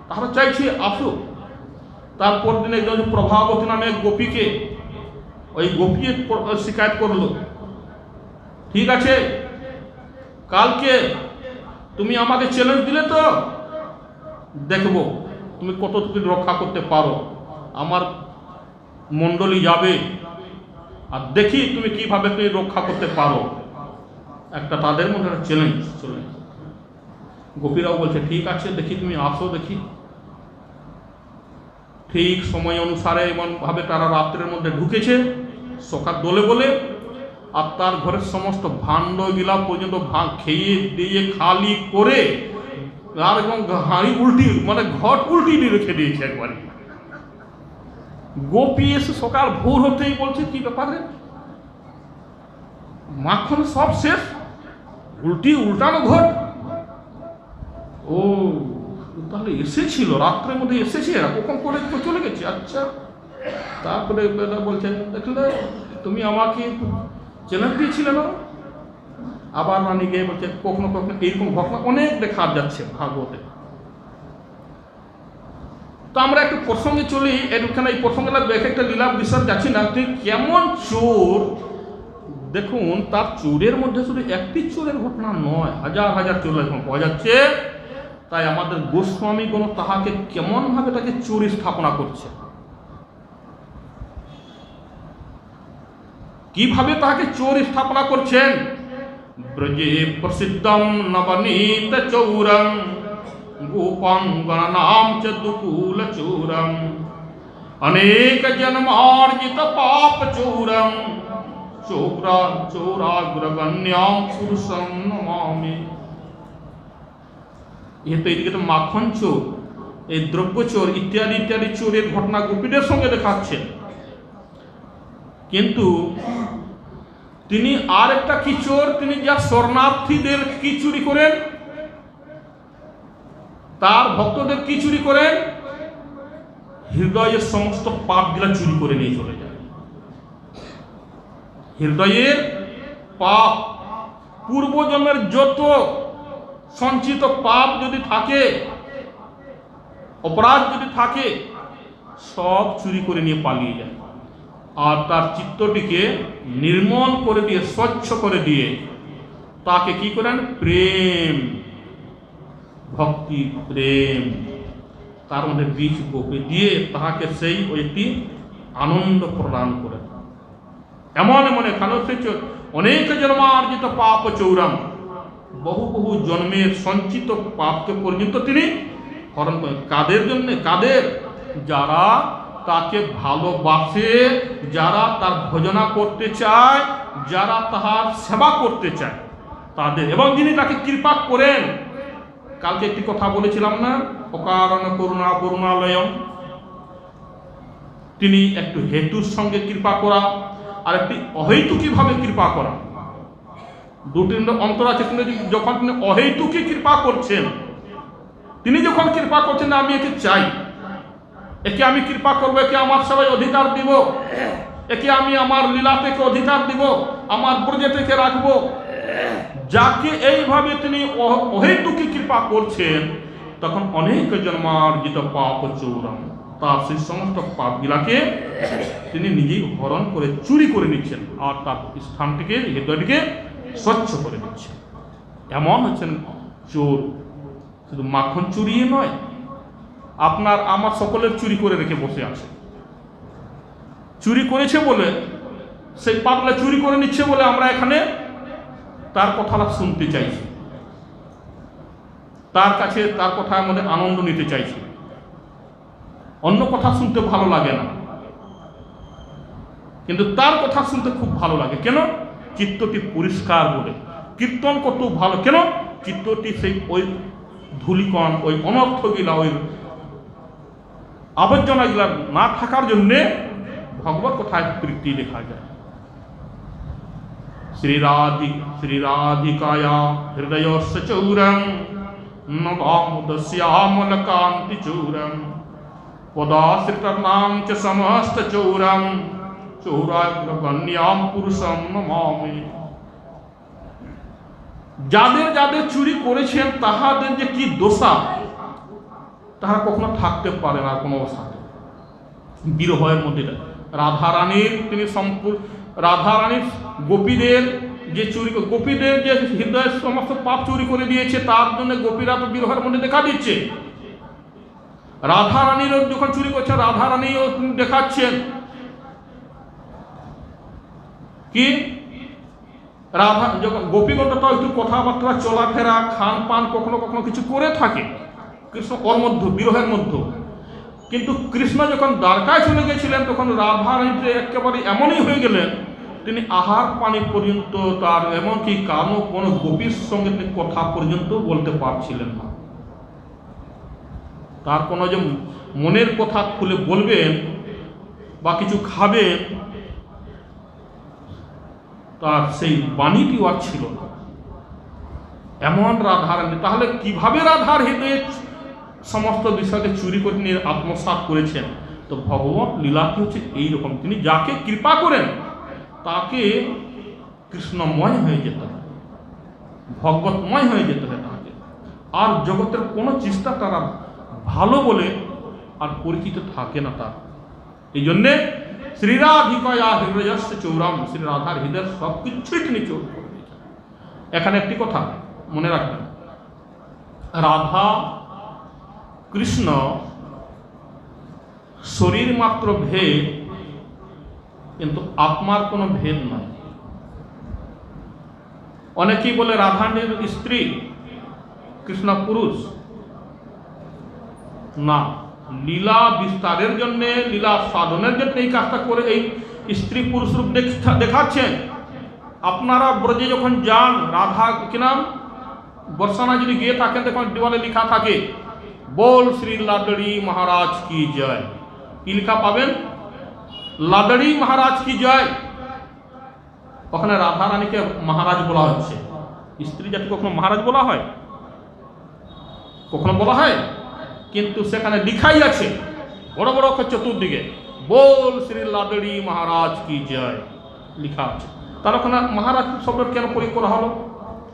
তারা চাইছে আসুক। তারপর দিনে একজন প্রভাবতী নামে এক গোপীকে, ওই গোপী শিকায়ত করলো, ঠিক আছে কালকে তুমি আমাকে চ্যালেঞ্জ দিলে তো দেখবো তুমি কতটুকু রক্ষা করতে পারো, আমার মণ্ডলী যাবে আর দেখি তুমি কিভাবে তুমি রক্ষা করতে পারো, একটা তাদের মধ্যে একটা চ্যালেঞ্জ চলে। গোপীরাও বলছে ঠিক আছে, দেখি তুমি আসো দেখি। ঠিক সময় অনুসারে এমনভাবে তারা রাত্রের মধ্যে ঢুকেছে সকাল দোলে বলে, আর তার ঘরের সমস্ত ভাণ্ড গিলা পর্যন্ত খেয়ে দিয়ে খালি করে, আর এবং হাঁড়ি উল্টি মানে ঘট উল্টি দিয়ে রেখে দিয়েছে একবারে। গোপী এসে সকাল ভোর হতেই বলছে কি ব্যাপারে, মাখন সব শেষ, উল্টানো ঘট। ও তাহলে এসেছিল রাত্রের মধ্যে, এসেছে এরা কখন করে চলে গেছে, আচ্ছা। তারপরে বলছেন দেখলে তুমি আমাকে চ্যালেঞ্জ দিয়েছিলে না। আবার রানী গিয়ে বলছে কখনো কখনো এইরকম ঘটনা অনেক দেখা যাচ্ছে ভাগবতে। তো আমরা একটু প্রসঙ্গে চলি, এখানে এই প্রসঙ্গে একটা লীলা বিষয় যাচ্ছি না, কেমন চোর। দেখুন তার চোরের মধ্যে শুধু একটি চোরের ঘটনা নয়, হাজার হাজার চোর এখন পাওয়া যাচ্ছে। তাই আমাদের গোস্বামীগণ তাহাকে কেমন ভাবে তাকে চোর স্থাপনা করছে, কিভাবে তাহাকে চোর স্থাপনা করছেন। ব্রজে প্রসিদ্ধম নবনীত চৌরম গোপাঙ্গনাম চ দুকুল চৌরম অনেক জন্মার্জিত পাপ চৌরম চৌরাগ্রগণ্যাম পুরুষম নমামি। এদিকে তো মাখন চোর, এই দ্রব্য চোর ইত্যাদি ইত্যাদি চোরের ঘটনা গোপীদের সঙ্গে দেখাচ্ছেন, কিন্তু তিনি আর একটা কি চোর, তিনি যা শরণার্থীদের কি চুরি করেন, তার ভক্তদের কি চুরি করেন, হৃদয়ের সমস্ত পাপগুলা চুরি করে নিয়ে চলে যায়। হৃদয়ের পাপ, পূর্বজন্মের যত সঞ্চিত পাপ যদি থাকে, অপরাধ যদি থাকে, সব চুরি করে নিয়ে পালিয়ে যায়। আর তার চিত্তটিকে নির্মল করে দিয়ে, স্বচ্ছ করে দিয়ে তাকে কি করেন, প্রেম, ভক্তি, প্রেম তার মধ্যে বীজ বপে দিয়ে তাহাকে সেই একটি আনন্দ প্রদান করেন। এমন এমন এখানে অনেক জন্মার্জিত পাপ চৌরাম, বহু বহু জন্মের সঞ্চিত পাপকে পর্যন্ত তিনি হরণ করেন। কাদের জন্য, কাদের, যারা তাকে ভালোবাসে, যারা তার ভজনা করতে চায়, যারা তাহার সেবা করতে চায় তাদের, এবং যিনি তাকে কৃপা করেন। কালকে একটি কথা বলেছিলাম না, অকারণ করুণা করুণালয়ম, তিনি একটু হেতুর সঙ্গে কৃপা করা আর একটি অহেতুকী ভাবে কৃপা করা, দুটির অন্তর আছে। কিন্তু যখন তিনি অহেতুকী কৃপা করছেন, তিনি যখন কৃপা করছেন আমি একে চাই, একে আমি কৃপা করবো, একে আমার সবাই অধিকার দিব, একে আমি আমার লীলা থেকে অধিকার দিব, আমার ব্রজে থেকে রাখবো, যাকে এইভাবে তিনি অহেতুকী কৃপা করছেন, তখন অনেক জন্মার্জিত পাপ চৌরাম, তার সেই সমস্ত পাপগুলাকে তিনি নিজেই হরণ করে চুরি করে নিচ্ছেন, আর তার স্থানটিকে, হৃদয়টিকে স্বচ্ছ করে দিচ্ছেন। এমন হচ্ছেন চোর। শুধু মাখন চুরি নয়, আপনার আমার সকলের চুরি করে রেখে বসে আছে। চুরি করেছে বলে সেই পাগলা চুরি করে নিচ্ছে বলে আমরা এখানে তার কথাটা শুনতে চাইছি, তার কাছে তার কথা আমাদের আনন্দ নিতে চাইছি। অন্য কথা শুনতে ভালো লাগে না, কিন্তু তার কথা শুনতে খুব ভালো লাগে। কেন? চিত্তটি পরিষ্কার বলে। কীর্তন কত ভালো, কেন? চিত্তটি সেই ওই ধূলিকণ, ওই অনর্থগুলা, ওই আবর্জনাগুলা না থাকার জন্যে ভগবত কথায় প্রীতি দেখা যায়। শ্রীরাধিকায়া হৃদয়স্য চৌরম নবামুদস্যামলকান্তি চৌরম পদাশ্রিতানাম চ সমস্ত চৌরম চৌরাগ্রগণ্যাম পুরুষম নমামি। যাদের যাদের চুরি করেছেন তাহাদের যে কি দোষা, তারা কখনো থাকতে পারে না কোনো অবস্থাতে। বিরহের মধ্যে রাধারানীর তিনি রাধারানীর গোপীদের যে চুরি, গোপীদের যে হৃদয়ের সমস্ত পাপ চুরি করে দিয়েছে, তার জন্য গোপীরা তো বিরহের মধ্যে দেখা দিচ্ছে। রাধারানীরও যখন চুরি করছে, রাধারানীও দেখাচ্ছেন কি রাধা যখন গোপীগণ তো একটু কথাবার্তা চলাফেরা খান পান কখনো কখনো কিছু করে থাকে কৃষ্ণ ওর মধ্যে বিরহের মধ্যে। কিন্তু কৃষ্ণ যখন দ্বারকায় চলে গেছিলেন তখন রাধারানীতে একেবারে এমনই হয়ে গেলেন, তিনি আহার পানি পর্যন্ত তার, এমনকি কোনো গোপীর সঙ্গে তিনি কথা পর্যন্ত বলতে পারছিলেন না। তার কোনো যে মনের কথা খুলে বলবেন বা কিছু খাবেন, তার সেই বাণীটিও আর ছিল না। এমন রাধারানী, তাহলে কিভাবে রাধার হৃদয়ে সমস্ত বিষয়কে চুরি করে নিয়ে আত্মসাৎ করেছেন? তো ভগবত লীলাটি হচ্ছে এইরকম, তিনি যাকে কৃপা করেন তাকে কৃষ্ণময় হয়ে যেতে হয়, ভগবতময় হয়ে যেতে হয় তাকে। আর জগতের কোনো চেষ্টা তারা ভালো বলে আর পরিচিত থাকে না তার। এই জন্যে শ্রীরাধিকায়া হৃদয়স্য চৌরম, শ্রী রাধার হৃদয়ের সব কিছুই তিনি চোর করে দিয়েছেন। এখানে একটি কথা মনে রাখবেন, রাধা কৃষ্ণ শরীর মাত্র ভেদ, কিন্তু আত্মার কোনো ভেদ নয়। অনেকেই বলে রাধারানীর স্ত্রী, কৃষ্ণ পুরুষ। না, লীলা বিস্তারের জন্য, লীলা সাধনের জন্য এই কাজটা করে এই স্ত্রী পুরুষ রূপ দেখাচ্ছেন। আপনারা ব্রজে যখন যান, রাধা কি নাম বর্ষানা যদি গিয়ে থাকেন, তখন দেওয়ালে লেখা থাকে बोल श्री लाडड़ी महाराज की जय। কি লেখা পাবেন? লাডড়ি মহারাজ কি জয়। ওখানে রাধা রানীকে মহারাজ বলা হচ্ছে। স্ত্রী জাতি কখনো মহারাজ বলা হয়? কখনো বলা হয়? কিন্তু সেখানে লিখাই আছে বড় বড় অক্ষর চতুর্দিকে, बोल श्री लाडड़ी महाराज की जय লিখা আছে। তার ওখানে মহারাজ শব্দ কেন প্রয়োগ করা হলো?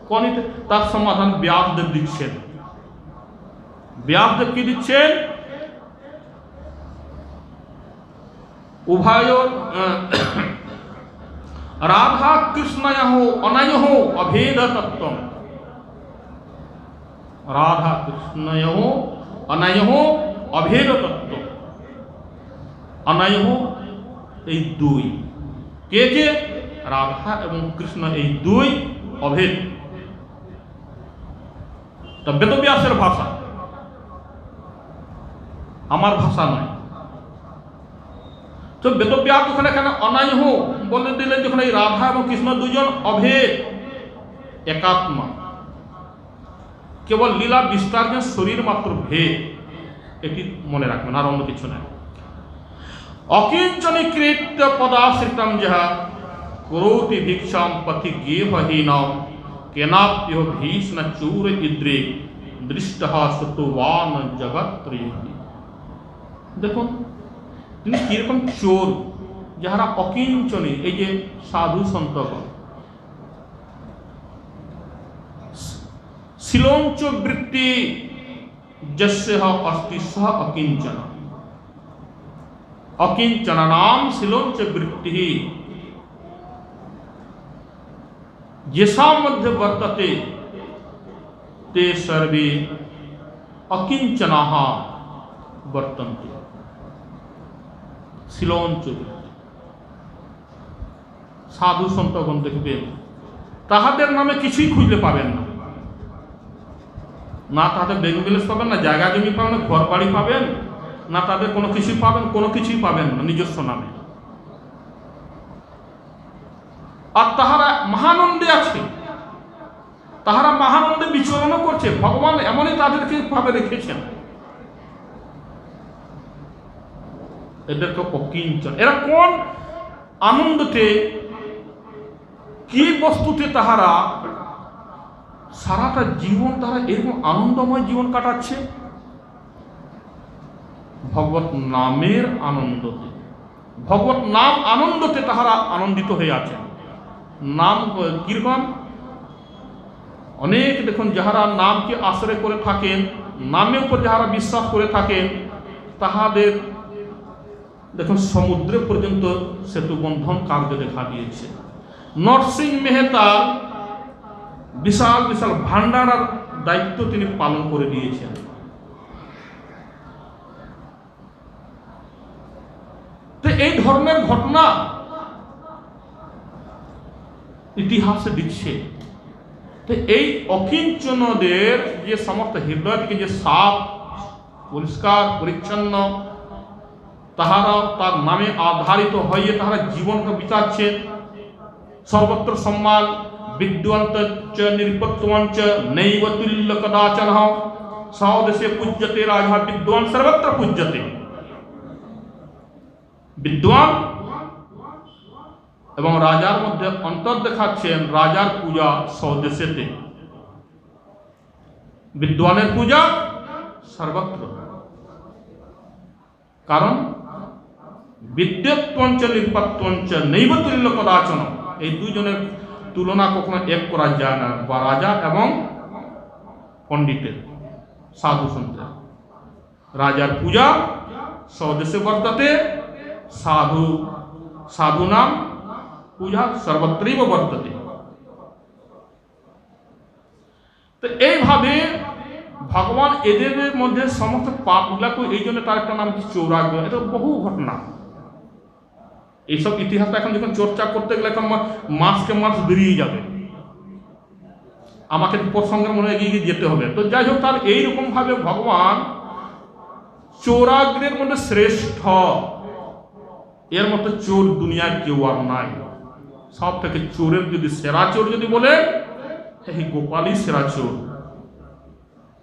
কোন? তার সমাধান ব্যাসদেব দিচ্ছেন। ব্যাসদেব কি দিচ্ছেন? উভয় রাধা কৃষ্ণয়ঃ অনয়ঃ অভেদ তত্ত্ব। রাধা কৃষ্ণয়ঃ অনয়ঃ অভেদ তত্ত্ব। অনয়ঃ এই দুই, কে কে? রাধা এবং কৃষ্ণ এই দুই অভেদ। তা বেদব্যাসের ভাষা, আমার ভাষা নয়। তো বেদব্যাস যখন এখানে অনয়ঃ বলে দিলেন, যখন এই রাধা এবং কৃষ্ণ দুজন অভেদ, একাত্মা, কেবল লীলা বিস্তার যে শরীর মাত্র ভেদ, এটি মনে রাখবেন, আর অন্য কিছু নাই। অকিঞ্চনীকৃত পদাশ্রিতম যাহা করোতি ভিক্ষাম পথি গেহহীনাম কেনাপ্য ভীষ্ণ চূর ইদ্রে দৃষ্টঃ সুতবান জগত্রয়ী। দেখুন তিনি কিরকম চোর, যাহারা অকিঞ্চনী, এই যে সাধু সন্তগণ, শিলঞ্চ বৃত্তি যস্য অস্তি সহ অকিঞ্চন। অকিঞ্চনা নাম শিলঞ্চ বৃত্তি येषां मध्ये वर्तते ते सर्वे अकिंचनाः वर्तन्ते। শিলঞ্চ বৃত্তি, সাধু সন্তগণ দেখবেন তাহাদের নামে কিছুই খুঁজলে পাবেন না, না তাদের ব্যাংক ব্যালেন্স পাবেন, না জায়গা জমি পাবেন, না ঘর বাড়ি পাবেন, না তাদের কোনো কিছুই পাবেন, কোনো কিছুই পাবেন না নিজস্ব নামে। আর তাহারা মহানন্দে আছে, তাহারা মহানন্দে বিচরণও করছে। ভগবান এমনই তাদেরকে ভাবে রেখেছেন, এদেরকে অকিঞ্চন। এরা কোন আনন্দতে, কি বস্তুতে তাহারা সারাটা জীবন তারা এরকম আনন্দময় জীবন কাটাচ্ছে? ভগবত নামের আনন্দতে, ভগবত নাম আনন্দতে তাহারা আনন্দিত হয়ে আছেন। নাম কিরকম? অনেক দেখুন যাহারা নামকে আশ্রয় করে থাকেন, নামের উপর যাহারা বিশ্বাস করে থাকেন, তাহাদের দেখুন সমুদ্র পর্যন্ত সেতু বন্ধন কার্য দেখা দিয়েছে। নরসিং মেহতা বিশাল বিশাল ভান্ডারার দায়িত্ব তিনি পালন করে দিয়েছেন। তো এই ধরনের ঘটনা ইতিহাসে দিচ্ছে। তো এই অকিঞ্চনদের যে সমস্ত হৃদয় থেকে যে সাফ পরিষ্কার পরিচ্ছন্ন, তাহারা তার নামে আধারিত হয়ে তাহারা জীবনকে বিচারছে। সর্বত্র সম্মান, বিদ্বন্ত চ নিরপত্বঞ্চ নৈব তুল্য কদাচন, স্বদেশে পূজ্যতে রাজা বিদ্বান সর্বত্র পূজ্যতে। বিদ্বান এবং রাজার মধ্যে অন্তর দেখাচ্ছেন, রাজার পূজা স্বদেশেতে, বিদ্বানের পূজা সর্বত্র। কারণ বিদ্যত্বঞ্চ নিরপত্বঞ্চ নৈব তুল্য কদাচন, এই দুইজনের তুলনা কখনো এক করা যায় না, বা রাজা এবং পণ্ডিতের, সাধু সন্তের। রাজার পূজা স্বদেশে বর্ততে, সাধু নাম পূজা সর্বত্রৈব বর্ততে। তো এইভাবে ভগবান এদের মধ্যে সমস্ত পাপগুলাকে, এই জন্য তার একটা নাম কি চৌরাগ্য। এটা বহু ঘটনা, এইসব ইতিহাসটা এখন যখন চর্চা করতে গেলে এখন মাসকে মাস বেরিয়ে যাবে, আমাকে প্রসঙ্গের মনে এগিয়ে যেতে হবে। তো যাই হোক, তার এইরকম ভাবে ভগবান চোরাগ্রের মধ্যে শ্রেষ্ঠ, এর মতো চোর দুনিয়ায় কেউ আর নাই। সব থেকে চোরের যদি সেরা চোর যদি বলে, এই গোপালই সেরা চোর।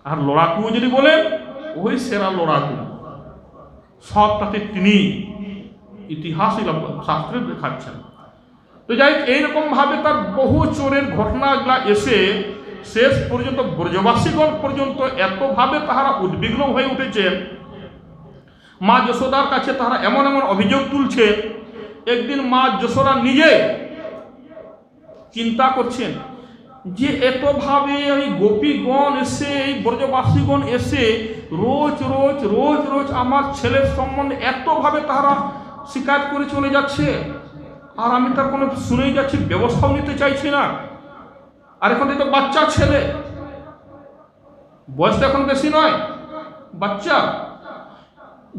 আর লড়াকু যদি বলে, ওই সেরা লড়াকু। সবটাতে তিনি ইতিহাস শাস্ত্রে দেখাচ্ছেন। তো যাই এইরকম ভাবে তার বহু চোরের ঘটনাগুলা এসে শেষ পর্যন্ত ব্রজবাসীগণ পর্যন্ত এতভাবে তাহারা উদ্বিগ্ন হয়ে উঠেছে, মা যশোদার কাছে তাহারা এমন এমন অভিযোগ তুলছে। একদিন মা যশোদা নিজে চিন্তা করছেন যে এতভাবে এই গোপীগণ এসে, এই ব্রজবাসীগণ এসে রোজ রোজ রোজ রোজ আমার ছেলের সম্বন্ধে এতভাবে তাহারা শিকায়ত করে চলে যাচ্ছে, আর আমি তার কোনো শুনেই যাচ্ছি, ব্যবস্থাও নিতে চাইছি না। আর এখন তো বাচ্চা ছেলে, বয়সটা এখন বেশি নয়, বাচ্চা।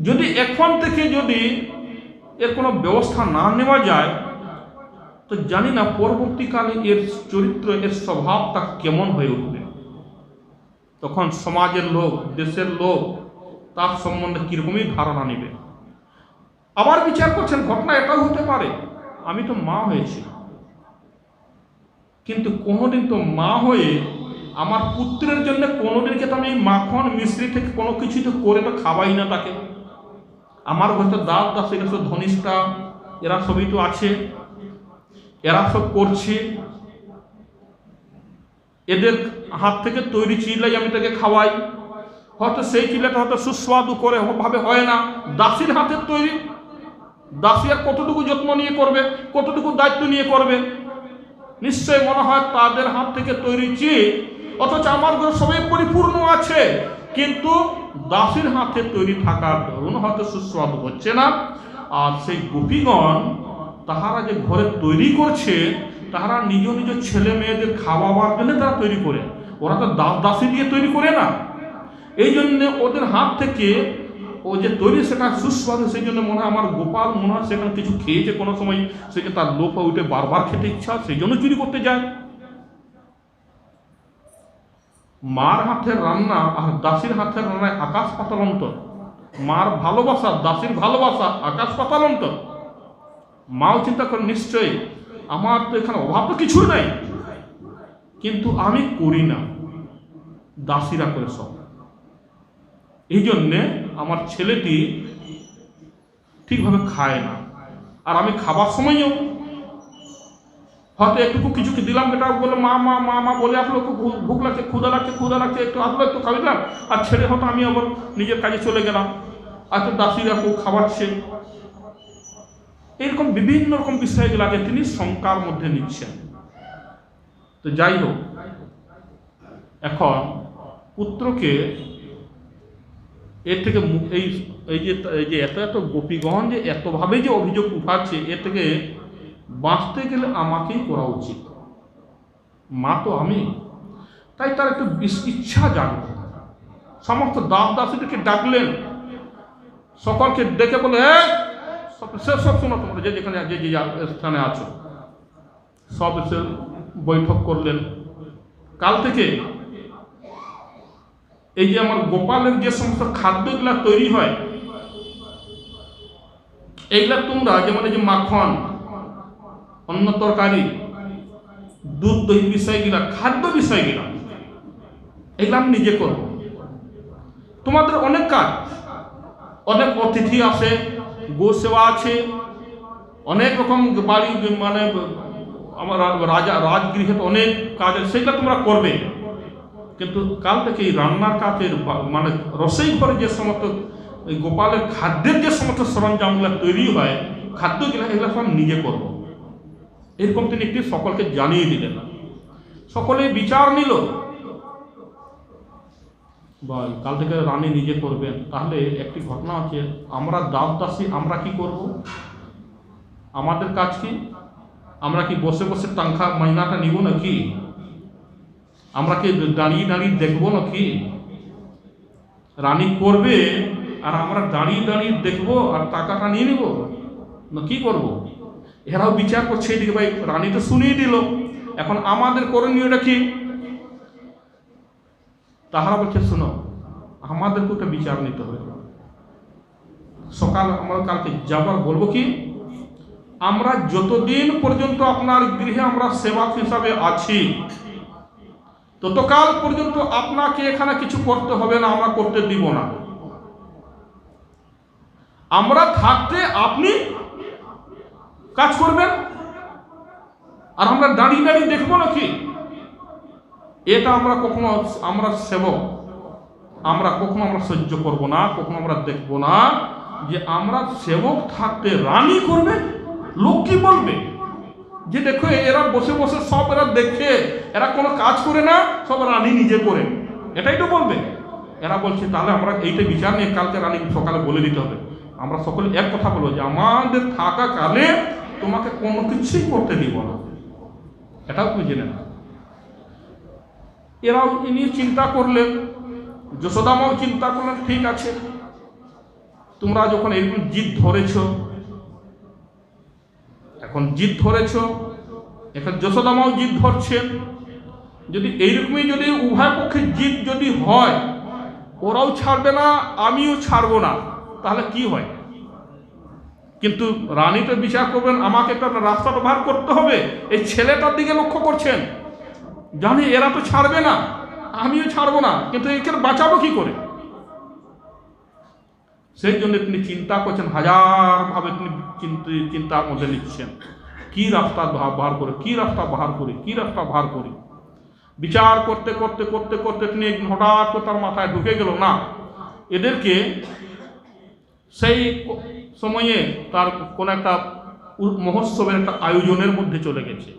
যদি এখন থেকে যদি এর কোনো ব্যবস্থা না নেওয়া যায়, তো জানি না পরবর্তীকালে এর চরিত্র, এর স্বভাবটা কেমন হয়ে উঠবে। তখন সমাজের লোক, দেশের লোক তার সম্বন্ধে কিরকমই ধারণা নেবে। আবার বিচার করছেন, ঘটনা এটাও হতে পারে, আমি তো মা হয়েছি, কিন্তু কোনোদিন তো মা হয়ে আমার পুত্রের জন্য কোনোদিনকে তো আমি মাখন মিশ্রি থেকে কোনো কিছু তো করে তো খাওয়াই না তাকে। আমার হয়তো দাস দাস, এরা সব ধনিষ্ঠা, এরা সবই তো আছে, এরা সব করছে, এদের হাত থেকে তৈরি চিলাই আমি তাকে খাওয়াই। হয়তো সেই চিলাটা হয়তো সুস্বাদু করে ভাবে হয় না, দাসীর হাতের তৈরি। দাসী আর কতটুকু যত্ন নিয়ে করবে, কতটুকু দায়িত্ব নিয়ে করবে? নিশ্চয় মনে হয় তাদের হাত থেকে তৈরি চেয়ে, অথচ আমার ঘরে সবাই পরিপূর্ণ আছে, কিন্তু দাসীর হাতে তৈরি থাকার ধরুন হয়তো সুস্বাদু হচ্ছে না। আর সেই গোপীগণ তাহারা যে ঘরে তৈরি করছে, তাহারা নিজ নিজ ছেলে মেয়েদের খাওয়াবার জন্য তারা তৈরি করে, ওরা তো দাস দাসী দিয়ে তৈরি করে না। এই জন্য ওদের হাত থেকে ও যে তৈরি সেটা সুস্বাদু, সেই জন্য মনে হয় আমার গোপাল মনে হয় সেখানে কিছু খেয়েছে কোনো সময়, সেটা তার লোভ উঠে বারবার খেতে ইচ্ছা, সেই জন্য চুরি করতে যায়। মার হাতের রান্না আর দাসীর হাতের রান্নায় আকাশ পাতাল অন্তর। মার ভালোবাসা, দাসীর ভালোবাসা আকাশ পাতাল অন্তর। মাও চিন্তা করে নিশ্চয়ই আমার তো এখানে অভাব তো কিছুই নাই, কিন্তু আমি করি না, দাসীরা করে সব। এই জন্যে আমার ছেলেটি ঠিকভাবে খায় না। আর আমি খাবার সময়ও হয়তো একটু কিছু দিলাম, বেটা বলে মা মা মা মা বলে আসলো, ভুক লাগছে, ক্ষুধা লাগছে, ক্ষুধা লাগছে, একটু আসলো, একটু খাবি দিলাম, আর ছেড়ে হয়তো আমি আবার নিজের কাজে চলে গেলাম, আর তো দাসীরা খুব খাওয়াচ্ছে। এইরকম বিভিন্ন রকম বিষয়গুলোকে তিনি শঙ্কার মধ্যে নিচ্ছেন। তো যাই হোক, এখন পুত্রকে এর থেকে এই যে এত এত গোপীগণ যে এতভাবে যে অভিযোগ উঠাচ্ছে, এর থেকে বাঁচতে গেলে আমাকেই করা উচিত, মা তো আমি। তাই তার একটু ইচ্ছা জানবে। সমস্ত দাস দাসীদেরকে ডাকলেন, সকলকে ডেকে বলে সব শোনো, তোমরা যে যেখানে যে স্থানে আছো সব এসে বৈঠক করলেন। কাল থেকে এই যে আমার গোপালের যে সমস্ত খাদ্যগুলা তৈরি হয়, এইগুলা তোমরা যেমন এই যে মাখন, অন্য তরকারি, দুধ দই বিষয়গুলা, খাদ্য বিষয়গুলা, এগুলা আমি নিজে করব। তোমাদের অনেক কাজ, অনেক অতিথি আসে, গো সেবা আছে, অনেক রকম বাড়ি মানে আমার রাজগৃহে তো অনেক কাজ আছে, সেগুলো তোমরা করবে। কিন্তু কাল থেকে এই রান্নার কাজের মানে রসই ঘরে যে সমস্ত গোপালের খাদ্যের যে সমস্ত সরঞ্জামগুলো তৈরি হয়, খাদ্যগুলো, এগুলো সব নিজে করবো। এরকম তিনি একটি সকলকে জানিয়ে দিলেন। সকলে বিচার নিল, কাল থেকে রানী নিজে করবেন। তাহলে একটি ঘটনা আছে, আমরা দাস দাসী আমরা কি করব? আমাদের কাজ কি? আমরা কি বসে বসে টাঙ্খা মাইনাটা নিব নাকি? আমরা কি দাঁড়িয়ে দাঁড়িয়ে দেখবো নাকি? রানী করবে আর আমরা দাঁড়িয়ে দাঁড়িয়ে দেখবো আর টাকাটা নিয়ে নিব না কি করব? এরাও বিচার করছে এদিকে, ভাই রানী তো শুনিয়ে দিল, এখন আমাদের করণীয়টা কি? তাহারা বলছে শোনো, আমাদেরকে একটা বিচার নিতে হবে। সকাল আমরা কালকে যাবার বলবো কি, আমরা যতদিন পর্যন্ত আপনার গৃহে আমরা সেবক হিসাবে আছি, ততকাল পর্যন্ত আপনাকে এখানে কিছু করতে হবে না, আমরা করতে দিব না। আমরা থাকতে আপনি কাজ করবেন আর আমরা দাঁড়িয়ে দাঁড়িয়ে দেখবো নাকি? এটা আমরা কখনো, আমরা সেবক, আমরা কখনো আমরা সহ্য করব না, কখনো আমরা দেখবো না যে আমরা সেবক থাকতে রানী করবে। লোক কি বলবে যে দেখো এরা বসে বসে সব এরা দেখে, এরা কোনো কাজ করে না, সব রানী নিজে করে, এটাই তো বলবে। এরা বলছে তাহলে আমরা এইটা বিচার নিয়ে কালকে রানী সকালে বলে দিতে হবে। আমরা সকলে এক কথা বলবো যে আমাদের থাকা কালে তোমাকে কোনো কিছুই করতে দিব না, এটাও তুমি জেনে না। এরাও ইনি চিন্তা করলেন, যশোদামাও চিন্তা করলেন, ঠিক আছে তোমরা যখন এরকম জিদ ধরেছ, এখন জিদ ধরেছ, এখন যশোদামাও জিদ ধরছেন, যদি এইরকমই যদি উভয় পক্ষে জিদ যদি হয়, ওরাও ছাড়বে না আমিও ছাড়বো না, তাহলে কি হয়? কিন্তু রানী তো বিচার করবেন, আমাকে একটা রাস্তাটা বার করতে হবে। এই ছেলেটার দিকে লক্ষ্য করছেন, জানি এরা তো ছাড়বে না, আমিও ছাড়বো না, কিন্তু একে বাঁচাবো কি করে? সেই জন্য তিনি চিন্তা করছেন, হাজার ভাবে তিনি চিন্তার মধ্যে নিচ্ছেন, কি রাস্তা বার করে, কি রাস্তা বার করি, কি রাস্তা বার করি। বিচার করতে করতে করতে করতে তিনি হঠাৎ করে তার মাথায় ঢুকে গেল, না এদেরকে সেই সময়ে তার কোন একটা মহোৎসবের একটা আয়োজনের মধ্যে চলে গেছে,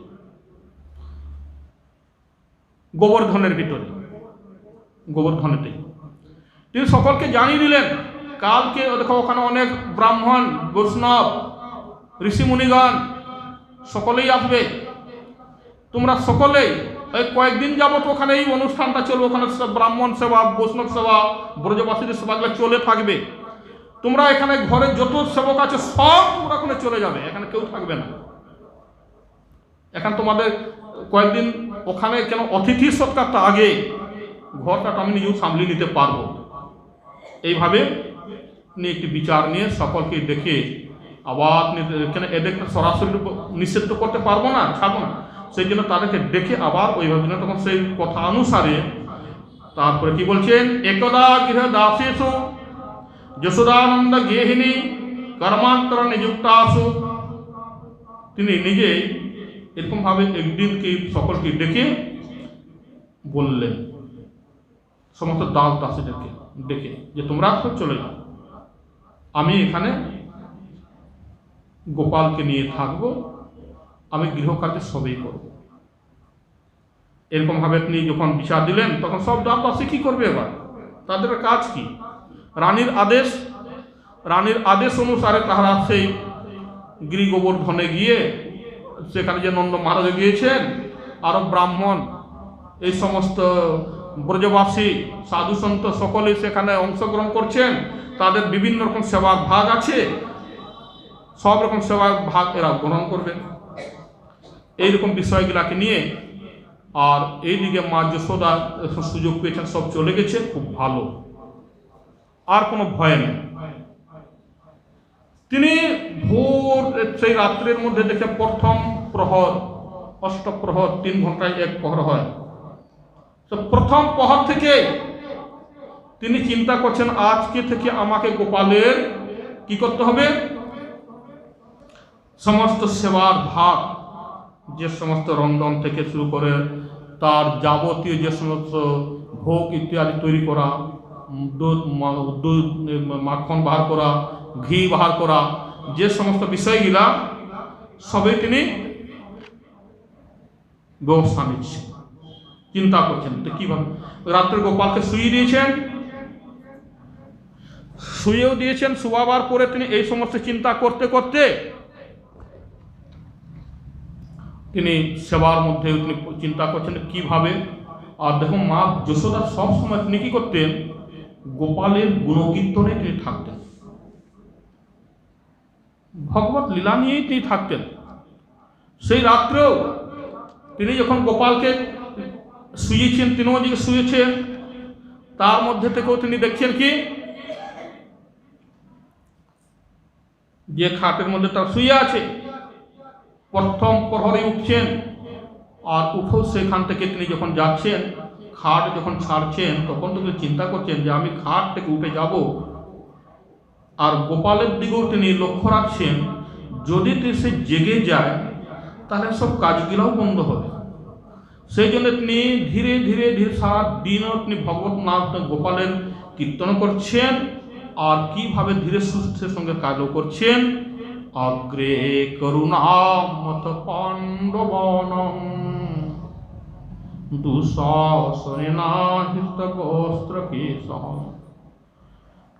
গোবর্ধনের ভিতরে, গোবর্ধনেতে তিনি সকলকে জানিয়ে দিলেন, কালকে দেখো ওখানে অনেক ব্রাহ্মণ বৈষ্ণব ঋষিমুনিগণ সকলেই আসবে, তোমরা সকলেই এই কয়েকদিন যাবত ওখানে এই অনুষ্ঠানটা চলবে, ওখানে ব্রাহ্মণ সেবা, বৈষ্ণব সেবা, ব্রজবাসীদের সেবাগুলো চলে থাকবে। তোমরা এখানে ঘরে যত সেবক আছে সব তোমরা ওখানে চলে যাবে, এখানে কেউ থাকবে না। এখন তোমাদের কয়েকদিন ওখানে কেন অতিথি সৎকারটা আগে, ঘরটা আমি নিজেও সামলে নিতে পারবো। এইভাবে নিয়ে একটি বিচার নিয়ে সকলকে ডেকে আবার কেন এদেরকে সরাসরি নিষেধ তো করতে পারবো না, ছাড়বো না, সেই জন্য তাদেরকে ডেকে আবার ওইভাবে তখন সেই কথা অনুসারে তারপরে কি বলছেন, একদা গৃহ দাসেষু যশোদানন্দ গেহিনী কর্মান্তর নিযুক্তাসু। তিনি নিজে এরকম ভাবে একদিনকে সকলকে ডেকে বললেন, সমস্ত দাস দাসীদেরকে ডেকে, যে তোমরা সব চলে যাও, আমি এখানে গোপালকে নিয়ে থাকবো, আমি গৃহকার্য সবই করব। এরকম ভাবে তিনি যখন বিচার দিলেন তখন সব দাস দাসী কি করবে, এবার তাদের কাজ কি, রানীর আদেশ অনুসারে তাহারা সেই গিরি গোবর্ধনে গিয়ে সেখানে যে নন্দ মহারাজ গিয়েছেন, আরো ব্রাহ্মণ এই সমস্ত ব্রজবাসী সাধু সন্ত সকলেই সেখানে অংশগ্রহণ করছেন, তাদের বিভিন্ন রকম সেবার ভাগ আছে, সব রকম সেবার ভাগ এরা গ্রহণ করবেন। এইরকম বিষয়গুলাকে নিয়ে আর এইদিকে মা যশোদা সুযোগ পেয়েছেন, সব চলে গেছে, খুব ভালো, আর কোনো ভয় নেই। তিনি ভোর সেই রাত্রের মধ্যে দেখে প্রথম প্রহর, অষ্টপ্রহর, 3 ঘন্টায় 1 প্রহর হয়, তো প্রথম প্রহর থেকে তিনি চিন্তা করছেন আজকে থেকে আমাকে গোপালের কি করতে হবে, সমস্ত সেবার ভাগ, যে সমস্ত রন্ধন থেকে শুরু করে তার যাবতীয় যে সমস্ত ভোগ ইত্যাদি তৈরি করা, দুধ মাখন বাহার করা, ঘি বাহার করা, যে সমস্ত বিষয়গুলা সবই তিনি ব্যবস্থা নিচ্ছেন, চিন্তা করছেন। তো কিভাবে রাত্রে গোপালকে শুইয়ে দিয়েছেন, শুয়েও দিয়েছেন, শুয়াবার পরে তিনি এই সমস্ত চিন্তা করতে করতে তিনি সেবার মধ্যে তিনি চিন্তা করছেন কিভাবে। আর দেখুন মা যশোদা সব সময় তিনি কি করতেন, গোপালের গুণকীর্তনে তিনি থাকতেন, ভগবত লীলা নিয়েই তিনি থাকতেন। সেই রাত্রেও তিনি যখন গোপালকে শুয়েছেন, তিনিও দিকে শুয়েছেন, তার মধ্যে থেকেও তিনি দেখছেন কি, যে খাটের মধ্যে তার শুয়ে আছে, প্রথম প্রহরে উঠছেন, আর উঠেও সেখান থেকে তিনি যখন যাচ্ছেন, খাট যখন ছাড়ছেন, তখন তো চিন্তা করছেন যে আমি খাট থেকে উঠে যাব, আর গোপালের দিকেও তিনি লক্ষ্য রাখছেন, যদি সে জেগে যায় তাহলে সব কাজগুলোও বন্ধ হবে। সেই জন্য তিনি ধীরে ধীরে ধীরে সারা দিনও তিনি ভগবত নাম গোপালের কীর্তন করছেন, আর কিভাবে ধীরে সুস্থের সঙ্গে কাজও করছেন। অগ্রে করুণামত পাণ্ডবানাং দুঃশাসনেনাহিতবস্ত্রকেশাং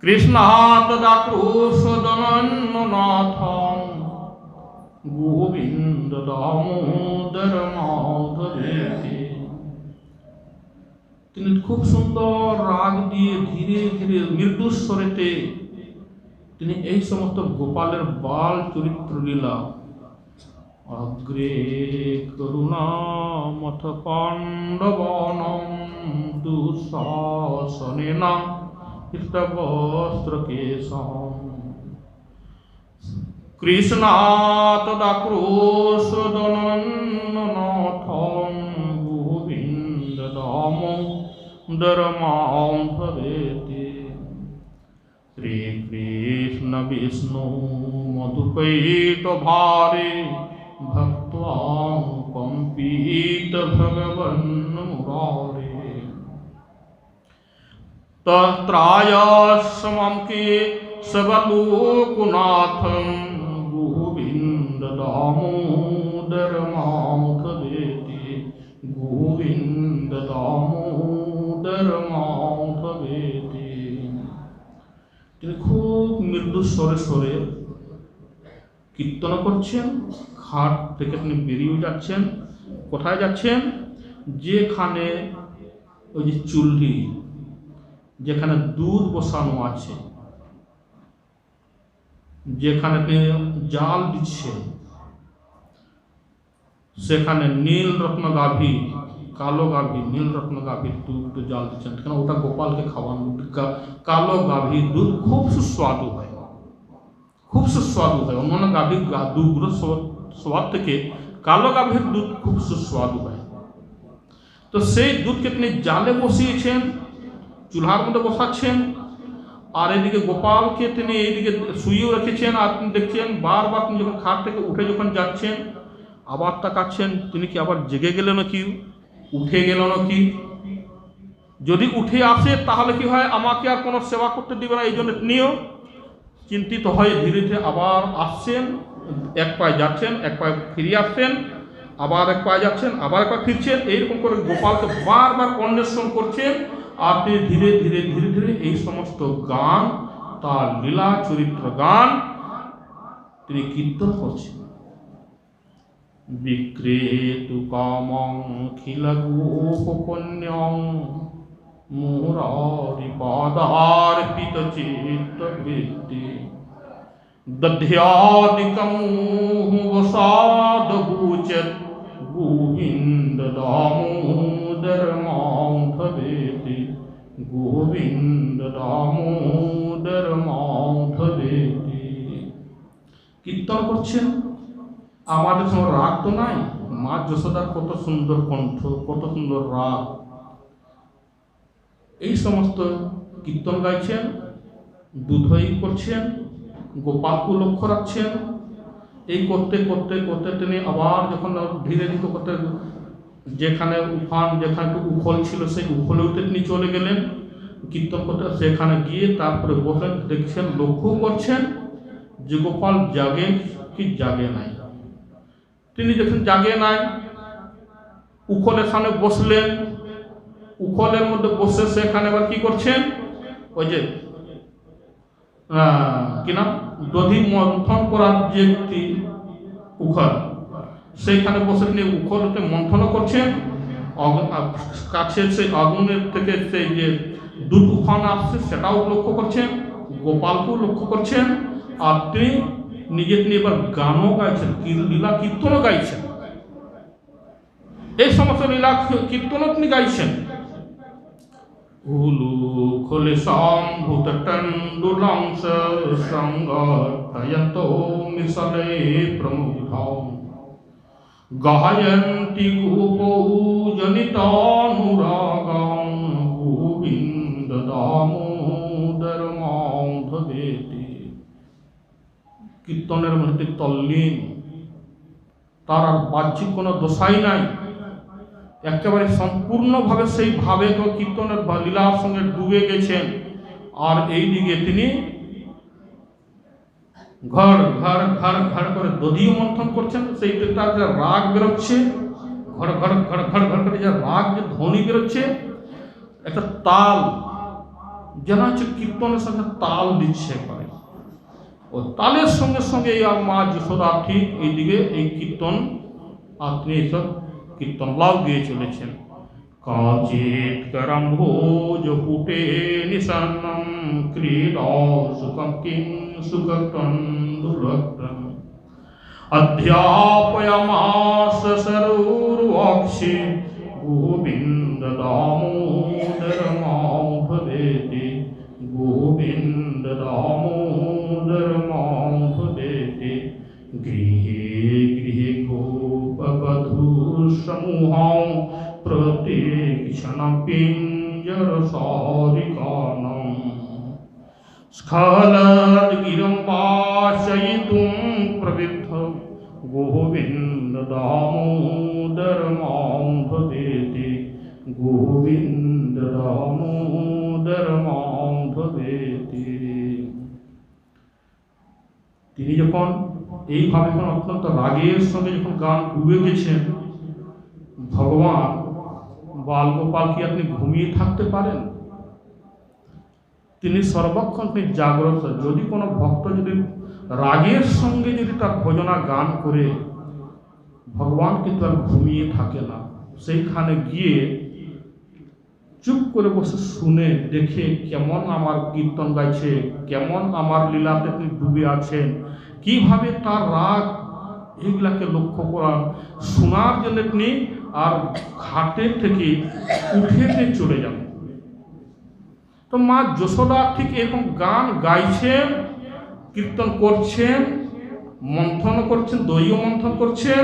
কৃষ্ণাৎদাক্রোশদনন্ননাথং গোবিন্দ দামোদর মাধবেতি। তিনি খুব সুন্দর রাগ দিয়ে ধীরে ধীরে মৃদুস্বরেতে তিনি এই সমস্ত গোপালের বাল চরিত্র লীলা, অগ্রে করুণামথ পাণ্ডবানাং দুঃশাসনেনা হিতবস্ত্রকেশাং কৃষ্ণাৎদাক্রোশদনন্ননাথং গোবিন্দ দামোদর মাধবেতি। শ্রীকৃষ্ণ বিষ্ণু মধুকৈট ভারে ভক্ত্বাং কম্পিত ভগবন মুরারে তত্রায়সমম কে সবলোকনাথং গোবিন্দ দামোদর মাধবেতি গোবিন্দ দামোদর মাধবেতি। তিনি খুব মৃদু স্বরে স্বরে কীর্তন করছেন, খাট থেকে তিনি বেরিয়ে যাচ্ছেন। কোথায় যাচ্ছেন? যেখানে ওই যে চুল্লি, যেখানে দুধ বসানো আছে, যেখানে তিনি জাল দিচ্ছেন সেখানে নীল রত্ন গাভী, কালো গাভী, নীল রত্ন গাভীর দুধ জাল দিচ্ছেন, কেন ওটা গোপালকে খাওয়ানো। কালো গাভীর দুধ খুব সুস্বাদু হয়, খুব সুস্বাদু হয়। অন্যান্য গাভীর দুধগুলো স্বাদ থেকে কালো গাভীর দুধ খুব সুস্বাদু হয়। তো সেই দুধকে তিনি জালে বসিয়েছেন, চুলার মধ্যে বসাচ্ছেন, আর এদিকে গোপালকে তিনি এইদিকে শুয়েও রেখেছেন। আর তিনি দেখছেন বারবার তিনি যখন খাট থেকে উঠে যখন যাচ্ছেন আবার তাকাচ্ছেন, তিনি কি আবার জেগে গেলেন কি, উঠে গেল নাকি? যদি উঠে আসে তাহলে কি হয়, আমাকে আর কোনো সেবা করতে দিবে না, এই জন্য তিনিও চিন্তিত হয়ে ধীরে ধীরে আবার আসছেন, এক পায়ে যাচ্ছেন, এক পায়ে ফিরে আসছেন, আবার এক পায়ে যাচ্ছেন, আবার এক পায়ে ফিরছেন। এইরকম করে গোপালকে বারবার অন্বেষণ করছেন। আর তিনি ধীরে ধীরে ধীরে ধীরে এই সমস্ত গান, তার লীলা চরিত্র গান তিনি কীর্তন করছেন। বিক্রেতু কামং খিল গোপকন্যং মুরারি পাদার্পিত চিত্ত বৃত্তি দধ্যাদিকং বসাদভূচত গোবিন্দ দামোদর মাধবেতি, গোবিন্দ দামোদর মাধবেতি। কীর্তন করছেন। আমাদের সময় রাগ তো নাই, মা যশোদার কত সুন্দর কণ্ঠ, কত সুন্দর রাগ। এই সমস্ত কীর্তন গাইছেন, দুধই করছেন, গোপালকে লক্ষ্য রাখছেন। এই করতে করতে করতে তিনি আবার যখন ধীরে ধীরে করতে যেখানে উফান, যেখানে উখল ছিল সেই উখলেতে তিনি চলে গেলেন কীর্তন করতে। সেখানে গিয়ে তারপরে বসলেন, দেখছেন, লক্ষ্য করছেন যে গোপাল জাগে কি জাগে নাই। তিনি যখন জাগে নাই, উখলের সামনে বসলেন। উখলের মধ্যে বসে সেখানে আবার কি করছেন, ওই যে কি নাম, দধি মন্থন করার যে একটি উখল, সেইখানে বসে তিনি উখলতে মন্থন করছেন। কাছে সেই আগুনের থেকে সেই যে দুধ উফান আসছে সেটাও লক্ষ্য করছেন, গোপালকেও লক্ষ্য করছেন। আর তিনি নিজে তিনি এবার গানও গাইছেন, লীলা কীর্তনও গাইছেন। এই সমস্ত লীলা কীর্তনও তিনি গাইছেন। উলুখলে সম্ভূত টণ্ডুলাংশ সংগঠয়ন্ত মিশলে প্রমুগ্ধং গায়ন্তি গোপৌজনিতানুরাগং গোবিন্দ দামোদর মাধবেতি। কীর্তনের মধ্যে তল্লীন, তার আর বাহ্যিক কোনো দোষাই নাই, একেবারে সম্পূর্ণভাবে সেই ভাবে কীর্তনের লীলার সঙ্গে ডুবে গেছেন। আর এই দিকে তিনি ঘর ঘর ঘর ঘর করে দধিও মন্থন করছেন। সেইটার যে রাগ বেরোচ্ছে, ঘর ঘর ঘর ঘর ঘর করে যে রাগ, যে ধ্বনি বেরোচ্ছে, একটা তাল যেন হচ্ছে কীর্তনের সঙ্গে তাল দিচ্ছে করে। ও তালের সঙ্গে সঙ্গে এই মা যশোদা ঠিক এইদিকে এই কীর্তন আর তিনি এইসব কীর্তন লাভ দিয়ে চলেছেন। কাচিত করম ভোজ পুটে নিশান্নম ক্রীড়া সুখম কিং সুখকন্দুরক্তম অধ্যাপয়মাস সরুর্বাক্ষি গোবিন্দ দামোদর মাধবেতি, গোবিন্দ দামোদর মাধবেতি। গৃহে গৃহে গোপবধূ সমূহং প্রতীক্ষণ পিঞ্জর সারিকানং স্খলদ্গিরং পাশয়িতুং প্রবৃদ্ধ গোবিন্দ দামোদর মাধবেতি, গোবিন্দ দামোদর মাধবেতি। তিনি যখন এইভাবে অত্যন্ত রাগের সঙ্গে যখন গান ডুবে গেছেন, ভগবান বালগোপাল কি আপনি ঘুমিয়ে থাকতে পারেন? তিনি সর্বক্ষণ তিনি জাগ্রত। যদি কোনো ভক্ত যদি রাগের সঙ্গে যদি তার ভজনা গান করে, ভগবান কিন্তু আর ঘুমিয়ে থাকে না। সেইখানে গিয়ে চুপ করে বসে শুনে দেখে কেমন আমার কীর্তন গাইছে, কেমন আমার লীলাতে তিনি ডুবে আছেন, কিভাবে তার রাগ, এইগুলাকে লক্ষ্য করা শোনার জন্য তিনি আর ঘাটের থেকে উঠেতে চলে যান। তো মা যশোদা ঠিক এরকম গান গাইছেন, কীর্তন করছেন, মন্থন করছেন, দইও মন্থন করছেন,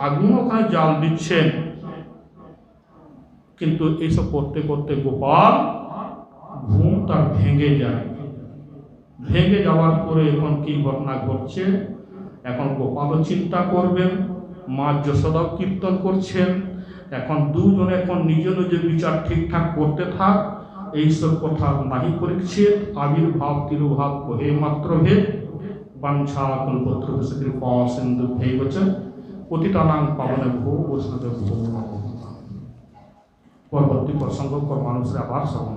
আগুন ওখানে জাল দিচ্ছেন। কিন্তু এইসব করতে করতে গোপাল ঘুম তার ভেঙে যায়। ভেঙে যাওয়ার পরে এখন কি ঘটনা ঘটছে, এখন গোপালও চিন্তা করবেন, মা যশোদাও কীর্তন করছেন। এখন দুজনে এখন নিজের নিজের বিচার ঠিকঠাক করতে থাক। এইসব কথা নাহি পরিচ্ছেদ আবির্ভাব তিরুভাব কহে মাত্র ভেদ বাঞ্ছা কল্পত্র কৃপা সিন্ধু ভৈবচ পতিতানাং পাবনে ভো বৈষ্ণবে ভো। পরবর্তী প্রসঙ্গ মানুষের আবার শ্রবণ